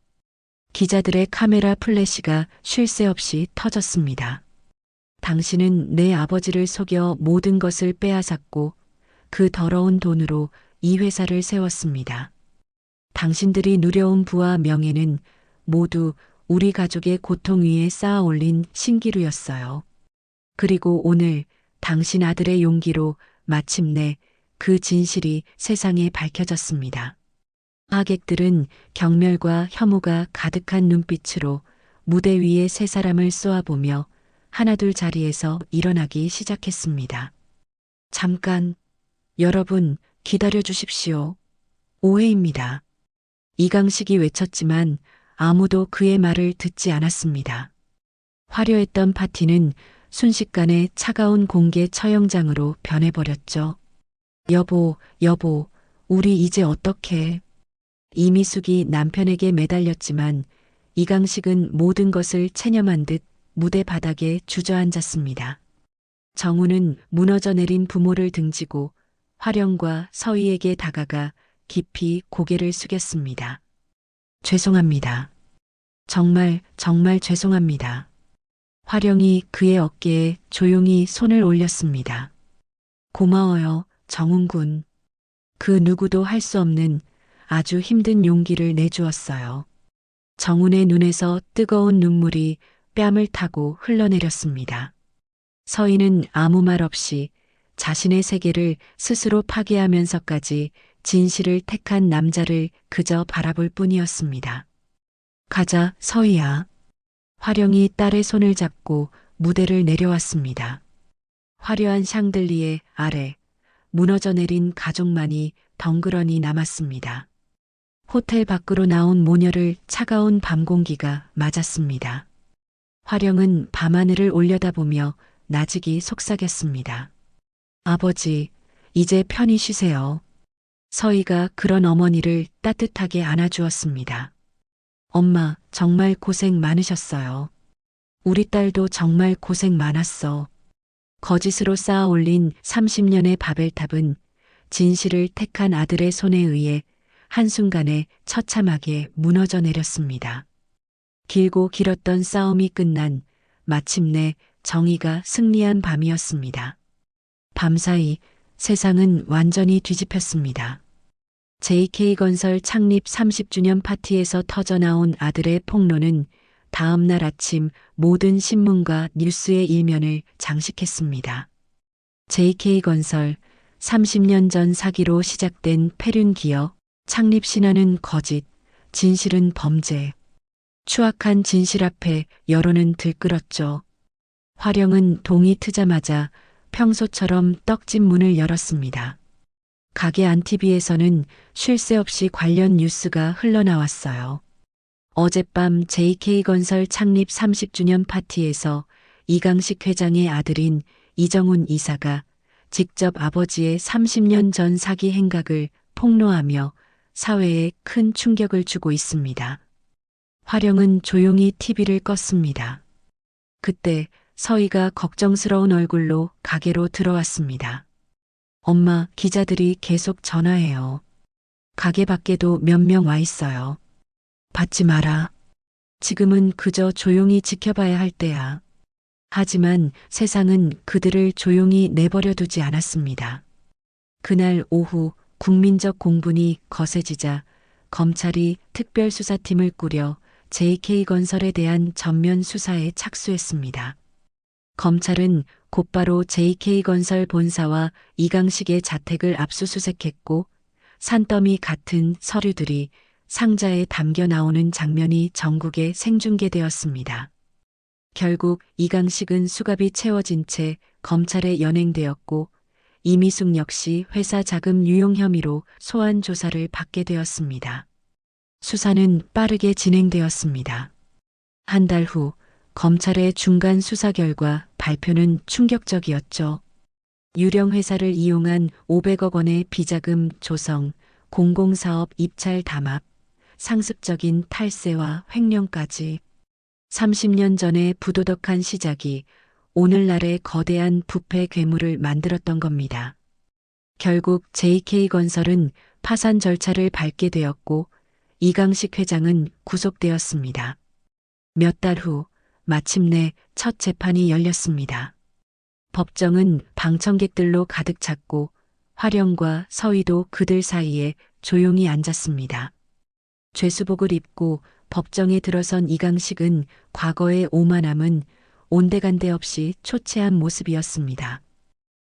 기자들의 카메라 플래시가 쉴 새 없이 터졌습니다. 당신은 내 아버지를 속여 모든 것을 빼앗았고 그 더러운 돈으로 이 회사를 세웠습니다. 당신들이 누려온 부와 명예는 모두 우리 가족의 고통 위에 쌓아 올린 신기루였어요. 그리고 오늘 당신 아들의 용기로 마침내 그 진실이 세상에 밝혀졌습니다. 하객들은 경멸과 혐오가 가득한 눈빛으로 무대 위에 세 사람을 쏘아보며 하나둘 자리에서 일어나기 시작했습니다. 잠깐, 여러분 기다려 주십시오. 오해입니다. 이강식이 외쳤지만 아무도 그의 말을 듣지 않았습니다. 화려했던 파티는 순식간에 차가운 공개 처형장으로 변해버렸죠. 여보, 우리 이제 어떡해? 이미숙이 남편에게 매달렸지만 이강식은 모든 것을 체념한 듯 무대 바닥에 주저앉았습니다. 정우는 무너져 내린 부모를 등지고 화령과 서희에게 다가가 깊이 고개를 숙였습니다. 죄송합니다. 정말 죄송합니다. 화령이 그의 어깨에 조용히 손을 올렸습니다. 고마워요, 정훈군. 그 누구도 할 수 없는 아주 힘든 용기를 내주었어요. 정훈의 눈에서 뜨거운 눈물이 뺨을 타고 흘러내렸습니다. 서희는 아무 말 없이 자신의 세계를 스스로 파괴하면서까지 진실을 택한 남자를 그저 바라볼 뿐이었습니다. 가자, 서희야. 화령이 딸의 손을 잡고 무대를 내려왔습니다. 화려한 샹들리에 아래 무너져 내린 가족만이 덩그러니 남았습니다. 호텔 밖으로 나온 모녀를 차가운 밤 공기가 맞았습니다. 화령은 밤하늘을 올려다보며 나직이 속삭였습니다. 아버지, 이제 편히 쉬세요. 서희가 그런 어머니를 따뜻하게 안아주었습니다. 엄마, 정말 고생 많으셨어요. 우리 딸도 정말 고생 많았어. 거짓으로 쌓아 올린 30년의 바벨탑은 진실을 택한 아들의 손에 의해 한순간에 처참하게 무너져 내렸습니다. 길고 길었던 싸움이 끝난 마침내 정의가 승리한 밤이었습니다. 밤사이 세상은 완전히 뒤집혔습니다. JK건설 창립 30주년 파티에서 터져나온 아들의 폭로는 다음 날 아침 모든 신문과 뉴스의 일면을 장식했습니다. JK건설 30년 전 사기로 시작된 패륜 기업, 창립 신화는 거짓, 진실은 범죄. 추악한 진실 앞에 여론은 들끓었죠. 화령은 동이 트자마자 평소처럼 떡집 문을 열었습니다. 가게 안TV에서는 쉴 새 없이 관련 뉴스가 흘러나왔어요. 어젯밤 JK건설 창립 30주년 파티에서 이강식 회장의 아들인 이정훈 이사가 직접 아버지의 30년 전 사기 행각을 폭로하며 사회에 큰 충격을 주고 있습니다. 화령은 조용히 TV를 껐습니다. 그때 서희가 걱정스러운 얼굴로 가게로 들어왔습니다. 엄마, 기자들이 계속 전화해요. 가게 밖에도 몇 명 와 있어요. 받지 마라. 지금은 그저 조용히 지켜봐야 할 때야. 하지만 세상은 그들을 조용히 내버려 두지 않았습니다. 그날 오후 국민적 공분이 거세지자 검찰이 특별수사팀을 꾸려 JK건설에 대한 전면 수사에 착수했습니다. 검찰은 곧바로 JK건설 본사와 이강식의 자택을 압수수색했고 산더미 같은 서류들이 상자에 담겨 나오는 장면이 전국에 생중계되었습니다. 결국 이강식은 수갑이 채워진 채 검찰에 연행되었고 이미숙 역시 회사 자금 유용 혐의로 소환 조사를 받게 되었습니다. 수사는 빠르게 진행되었습니다. 한 달 후 검찰의 중간 수사 결과 발표는 충격적이었죠. 유령 회사를 이용한 500억 원의 비자금 조성, 공공사업 입찰 담합, 상습적인 탈세와 횡령까지 30년 전의 부도덕한 시작이 오늘날의 거대한 부패 괴물을 만들었던 겁니다. 결국 JK건설은 파산 절차를 밟게 되었고 이강식 회장은 구속되었습니다. 몇 달 후 마침내 첫 재판이 열렸습니다. 법정은 방청객들로 가득 찼고 화령과 서희도 그들 사이에 조용히 앉았습니다. 죄수복을 입고 법정에 들어선 이강식은 과거의 오만함은 온데간데 없이 초췌한 모습이었습니다.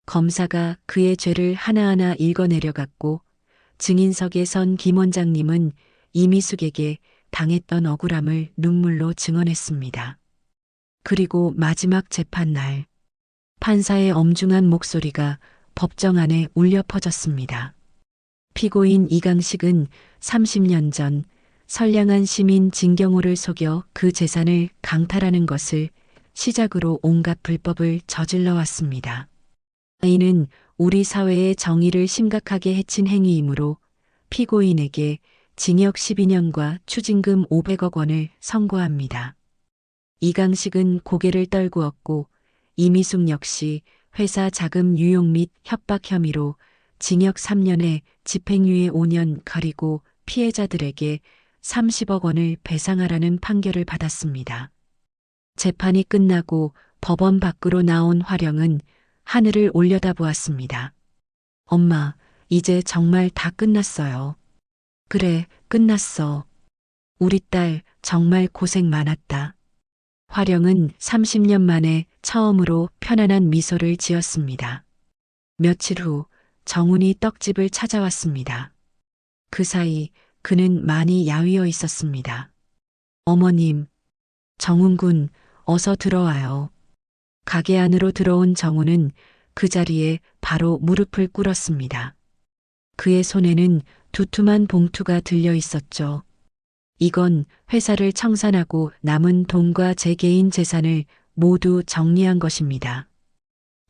검사가 그의 죄를 하나하나 읽어내려갔고 증인석에 선 김 원장님은 이미숙에게 당했던 억울함을 눈물로 증언했습니다. 그리고 마지막 재판날 판사의 엄중한 목소리가 법정 안에 울려 퍼졌습니다. 피고인 이강식은 30년 전 선량한 시민 진경호를 속여 그 재산을 강탈하는 것을 시작으로 온갖 불법을 저질러 왔습니다. 이는 우리 사회의 정의를 심각하게 해친 행위이므로 피고인에게 징역 12년과 추징금 500억 원을 선고합니다. 이강식은 고개를 떨구었고 이미숙 역시 회사 자금 유용 및 협박 혐의로 징역 3년에 집행유예 5년 그리고 피해자들에게 30억 원을 배상하라는 판결을 받았습니다. 재판이 끝나고 법원 밖으로 나온 화령은 하늘을 올려다보았습니다. 엄마, 이제 정말 다 끝났어요. 그래, 끝났어. 우리 딸 정말 고생 많았다. 화령은 30년 만에 처음으로 편안한 미소를 지었습니다. 며칠 후 정훈이 떡집을 찾아왔습니다. 그 사이 그는 많이 야위어 있었습니다. 어머님, 정훈군, 어서 들어와요. 가게 안으로 들어온 정훈은 그 자리에 바로 무릎을 꿇었습니다. 그의 손에는 두툼한 봉투가 들려 있었죠. 이건 회사를 청산하고 남은 돈과 제 개인 재산을 모두 정리한 것입니다.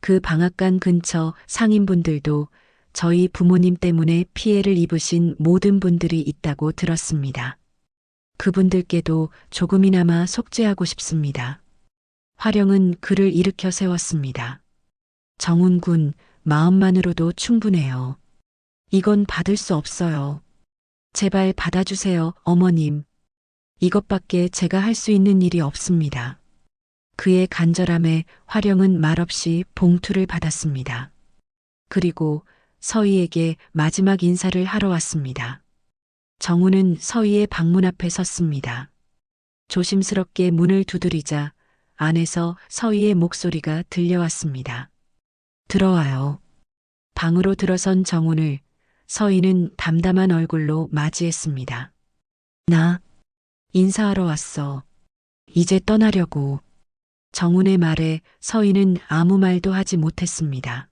그 방앗간 근처 상인분들도 저희 부모님 때문에 피해를 입으신 모든 분들이 있다고 들었습니다. 그분들께도 조금이나마 속죄하고 싶습니다. 화령은 그를 일으켜 세웠습니다. 정훈군, 마음만으로도 충분해요. 이건 받을 수 없어요. 제발 받아주세요, 어머님. 이것밖에 제가 할 수 있는 일이 없습니다. 그의 간절함에 화령은 말없이 봉투를 받았습니다. 그리고 서희에게 마지막 인사를 하러 왔습니다. 정우는 서희의 방문 앞에 섰습니다. 조심스럽게 문을 두드리자 안에서 서희의 목소리가 들려왔습니다. 들어와요. 방으로 들어선 정훈을 서희는 담담한 얼굴로 맞이했습니다. 나 인사하러 왔어. 이제 떠나려고. 정훈의 말에 서희는 아무 말도 하지 못했습니다.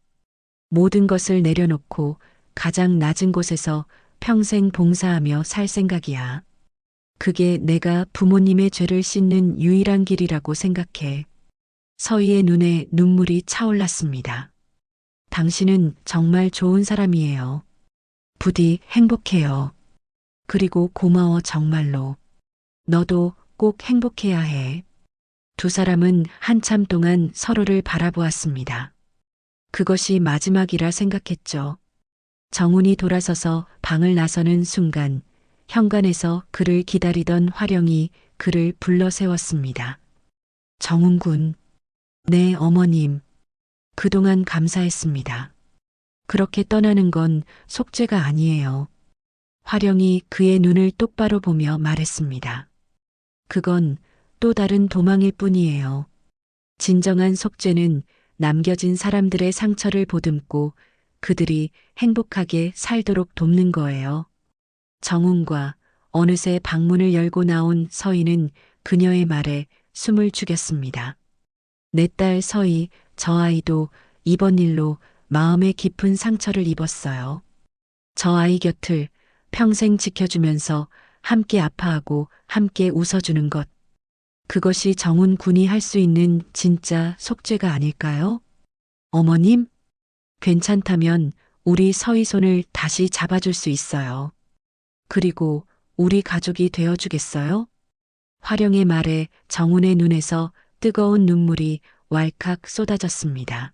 모든 것을 내려놓고 가장 낮은 곳에서 평생 봉사하며 살 생각이야. 그게 내가 부모님의 죄를 씻는 유일한 길이라고 생각해. 서희의 눈에 눈물이 차올랐습니다. 당신은 정말 좋은 사람이에요. 부디 행복해요. 그리고 고마워 정말로. 너도 꼭 행복해야 해. 두 사람은 한참 동안 서로를 바라보았습니다. 그것이 마지막이라 생각했죠. 정훈이 돌아서서 방을 나서는 순간 현관에서 그를 기다리던 화령이 그를 불러 세웠습니다. 정훈 군. 네, 어머님. 그동안 감사했습니다. 그렇게 떠나는 건 속죄가 아니에요. 화령이 그의 눈을 똑바로 보며 말했습니다. 그건 또 다른 도망일 뿐이에요. 진정한 속죄는 남겨진 사람들의 상처를 보듬고 그들이 행복하게 살도록 돕는 거예요. 정훈과 어느새 방문을 열고 나온 서희는 그녀의 말에 숨을 죽였습니다. 내 딸 서희, 저 아이도 이번 일로 마음에 깊은 상처를 입었어요. 저 아이 곁을 평생 지켜주면서 함께 아파하고 함께 웃어주는 것. 그것이 정훈 군이 할 수 있는 진짜 속죄가 아닐까요? 어머님? 괜찮다면 우리 서희 손을 다시 잡아줄 수 있어요. 그리고 우리 가족이 되어주겠어요? 화령의 말에 정훈의 눈에서 뜨거운 눈물이 왈칵 쏟아졌습니다.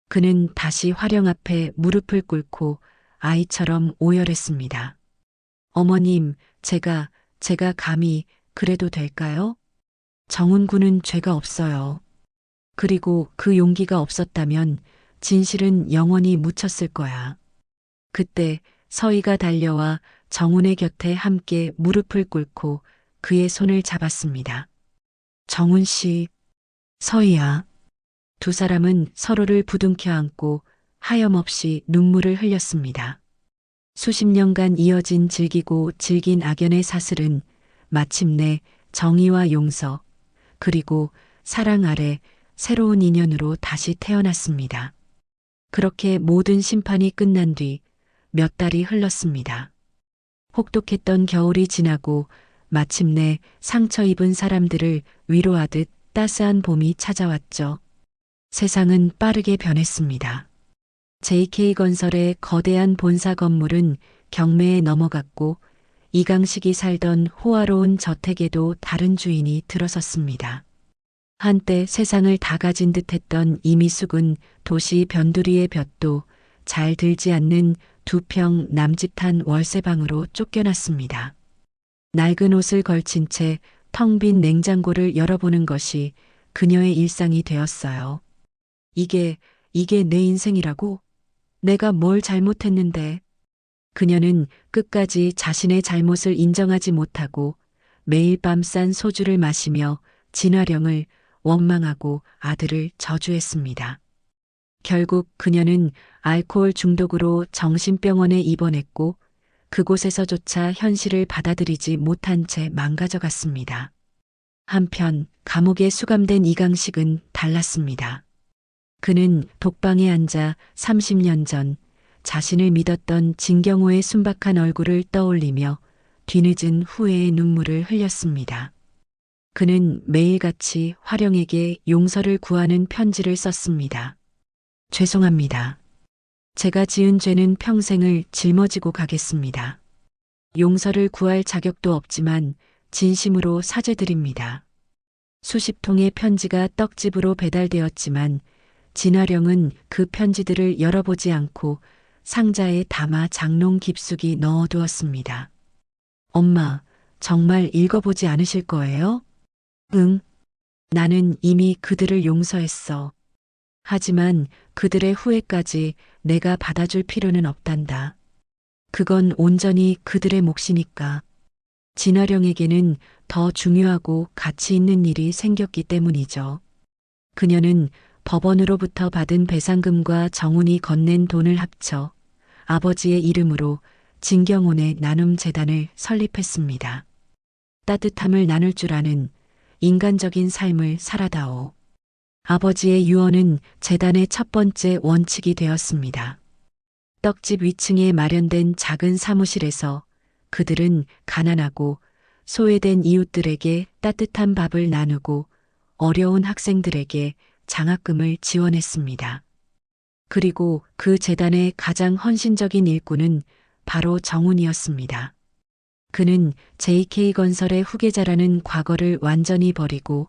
그는 다시 화령 앞에 무릎을 꿇고 아이처럼 오열했습니다. 어머님, 제가 감히 그래도 될까요? 정훈 군은 죄가 없어요. 그리고 그 용기가 없었다면 진실은 영원히 묻혔을 거야. 그때 서희가 달려와 정훈의 곁에 함께 무릎을 꿇고 그의 손을 잡았습니다. 정훈 씨, 서희야. 두 사람은 서로를 부둥켜 안고 하염없이 눈물을 흘렸습니다. 수십 년간 이어진 질기고 질긴 악연의 사슬은 마침내 정의와 용서, 그리고 사랑 아래 새로운 인연으로 다시 태어났습니다. 그렇게 모든 심판이 끝난 뒤 몇 달이 흘렀습니다. 혹독했던 겨울이 지나고 마침내 상처 입은 사람들을 위로하듯 따스한 봄이 찾아왔죠. 세상은 빠르게 변했습니다. JK건설의 거대한 본사 건물은 경매에 넘어갔고 이강식이 살던 호화로운 저택에도 다른 주인이 들어섰습니다. 한때 세상을 다 가진 듯했던 이미숙은 도시 변두리의 볕도 잘 들지 않는 2평 남짓한 월세방으로 쫓겨났습니다. 낡은 옷을 걸친 채 텅 빈 냉장고를 열어보는 것이 그녀의 일상이 되었어요. 이게 내 인생이라고? 내가 뭘 잘못했는데? 그녀는 끝까지 자신의 잘못을 인정하지 못하고 매일 밤 싼 소주를 마시며 진화령을 원망하고 아들을 저주했습니다. 결국 그녀는 알코올 중독으로 정신병원에 입원했고 그곳에서조차 현실을 받아들이지 못한 채 망가져갔습니다. 한편 감옥에 수감된 이강식은 달랐습니다. 그는 독방에 앉아 30년 전 자신을 믿었던 진경호의 순박한 얼굴을 떠올리며 뒤늦은 후회의 눈물을 흘렸습니다. 그는 매일같이 화령에게 용서를 구하는 편지를 썼습니다. 죄송합니다. 제가 지은 죄는 평생을 짊어지고 가겠습니다. 용서를 구할 자격도 없지만 진심으로 사죄드립니다. 수십 통의 편지가 떡집으로 배달되었지만 진화령은 그 편지들을 열어보지 않고 상자에 담아 장롱 깊숙이 넣어두었습니다. 엄마, 정말 읽어보지 않으실 거예요? 응. 나는 이미 그들을 용서했어. 하지만 그들의 후회까지 내가 받아줄 필요는 없단다. 그건 온전히 그들의 몫이니까. 진아령에게는 더 중요하고 가치 있는 일이 생겼기 때문이죠. 그녀는 법원으로부터 받은 배상금과 정훈이 건넨 돈을 합쳐 아버지의 이름으로 진경훈의 나눔재단을 설립했습니다. 따뜻함을 나눌 줄 아는 인간적인 삶을 살아다오. 아버지의 유언은 재단의 첫 번째 원칙이 되었습니다. 떡집 위층에 마련된 작은 사무실에서 그들은 가난하고 소외된 이웃들에게 따뜻한 밥을 나누고 어려운 학생들에게 장학금을 지원했습니다. 그리고 그 재단의 가장 헌신적인 일꾼은 바로 정훈이었습니다. 그는 JK건설의 후계자라는 과거를 완전히 버리고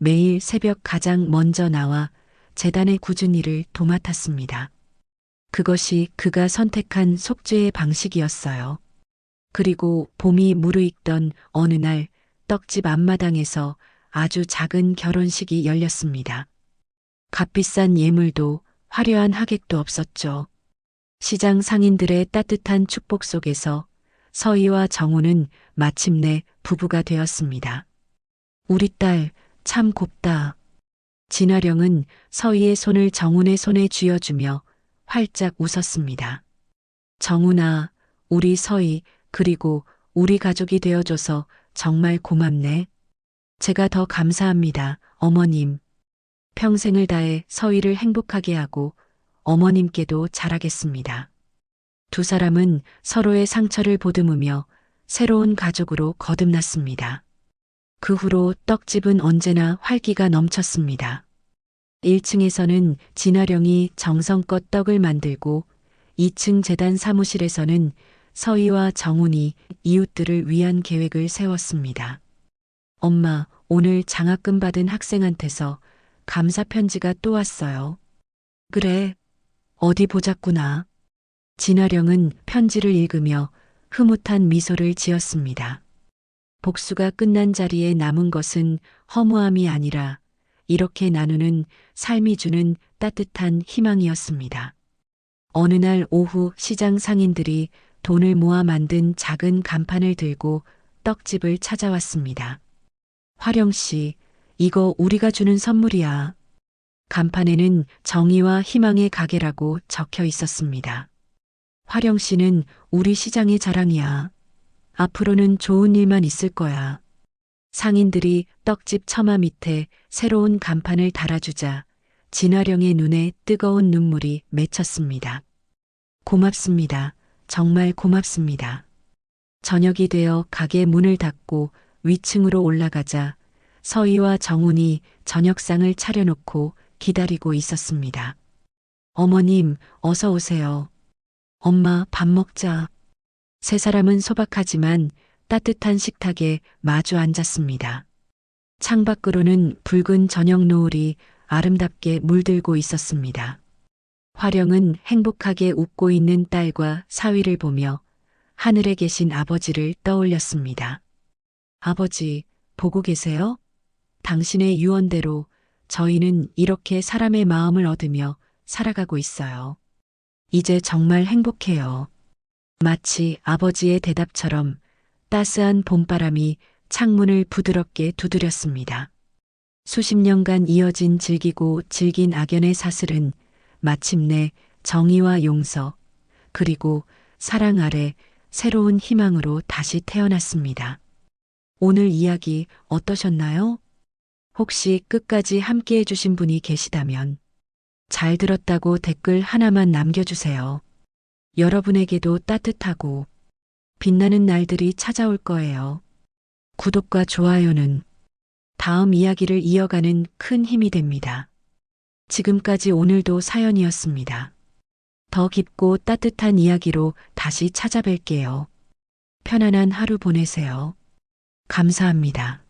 매일 새벽 가장 먼저 나와 재단의 꾸준히 일을 도맡았습니다. 그것이 그가 선택한 속죄의 방식이었어요. 그리고 봄이 무르익던 어느 날 떡집 앞마당에서 아주 작은 결혼식이 열렸습니다. 값비싼 예물도 화려한 하객도 없었죠. 시장 상인들의 따뜻한 축복 속에서 서희와 정우는 마침내 부부가 되었습니다. 우리 딸 참 곱다. 진아령은 서희의 손을 정훈의 손에 쥐어주며 활짝 웃었습니다. 정훈아, 우리 서희, 그리고 우리 가족이 되어줘서 정말 고맙네. 제가 더 감사합니다, 어머님. 평생을 다해 서희를 행복하게 하고 어머님께도 잘하겠습니다. 두 사람은 서로의 상처를 보듬으며 새로운 가족으로 거듭났습니다. 그 후로 떡집은 언제나 활기가 넘쳤습니다. 1층에서는 진아령이 정성껏 떡을 만들고 2층 재단 사무실에서는 서희와 정훈이 이웃들을 위한 계획을 세웠습니다. 엄마, 오늘 장학금 받은 학생한테서 감사 편지가 또 왔어요. 그래, 어디 보자꾸나. 진아령은 편지를 읽으며 흐뭇한 미소를 지었습니다. 복수가 끝난 자리에 남은 것은 허무함이 아니라 이렇게 나누는 삶이 주는 따뜻한 희망이었습니다. 어느 날 오후 시장 상인들이 돈을 모아 만든 작은 간판을 들고 떡집을 찾아왔습니다. 화령 씨, 이거 우리가 주는 선물이야. 간판에는 정의와 희망의 가게라고 적혀 있었습니다. 화령 씨는 우리 시장의 자랑이야. 앞으로는 좋은 일만 있을 거야. 상인들이 떡집 처마 밑에 새로운 간판을 달아주자 진아령의 눈에 뜨거운 눈물이 맺혔습니다. 고맙습니다. 정말 고맙습니다. 저녁이 되어 가게 문을 닫고 위층으로 올라가자 서희와 정훈이 저녁상을 차려놓고 기다리고 있었습니다. 어머님, 어서 오세요. 엄마, 밥 먹자. 세 사람은 소박하지만 따뜻한 식탁에 마주 앉았습니다. 창밖으로는 붉은 저녁 노을이 아름답게 물들고 있었습니다. 화령은 행복하게 웃고 있는 딸과 사위를 보며 하늘에 계신 아버지를 떠올렸습니다. 아버지, 보고 계세요? 당신의 유언대로 저희는 이렇게 사람의 마음을 얻으며 살아가고 있어요. 이제 정말 행복해요. 마치 아버지의 대답처럼 따스한 봄바람이 창문을 부드럽게 두드렸습니다. 수십 년간 이어진 질기고 질긴 악연의 사슬은 마침내 정의와 용서, 그리고 사랑 아래 새로운 희망으로 다시 태어났습니다. 오늘 이야기 어떠셨나요? 혹시 끝까지 함께 해주신 분이 계시다면 잘 들었다고 댓글 하나만 남겨주세요. 여러분에게도 따뜻하고 빛나는 날들이 찾아올 거예요. 구독과 좋아요는 다음 이야기를 이어가는 큰 힘이 됩니다. 지금까지 오늘도 사연이었습니다. 더 깊고 따뜻한 이야기로 다시 찾아뵐게요. 편안한 하루 보내세요. 감사합니다.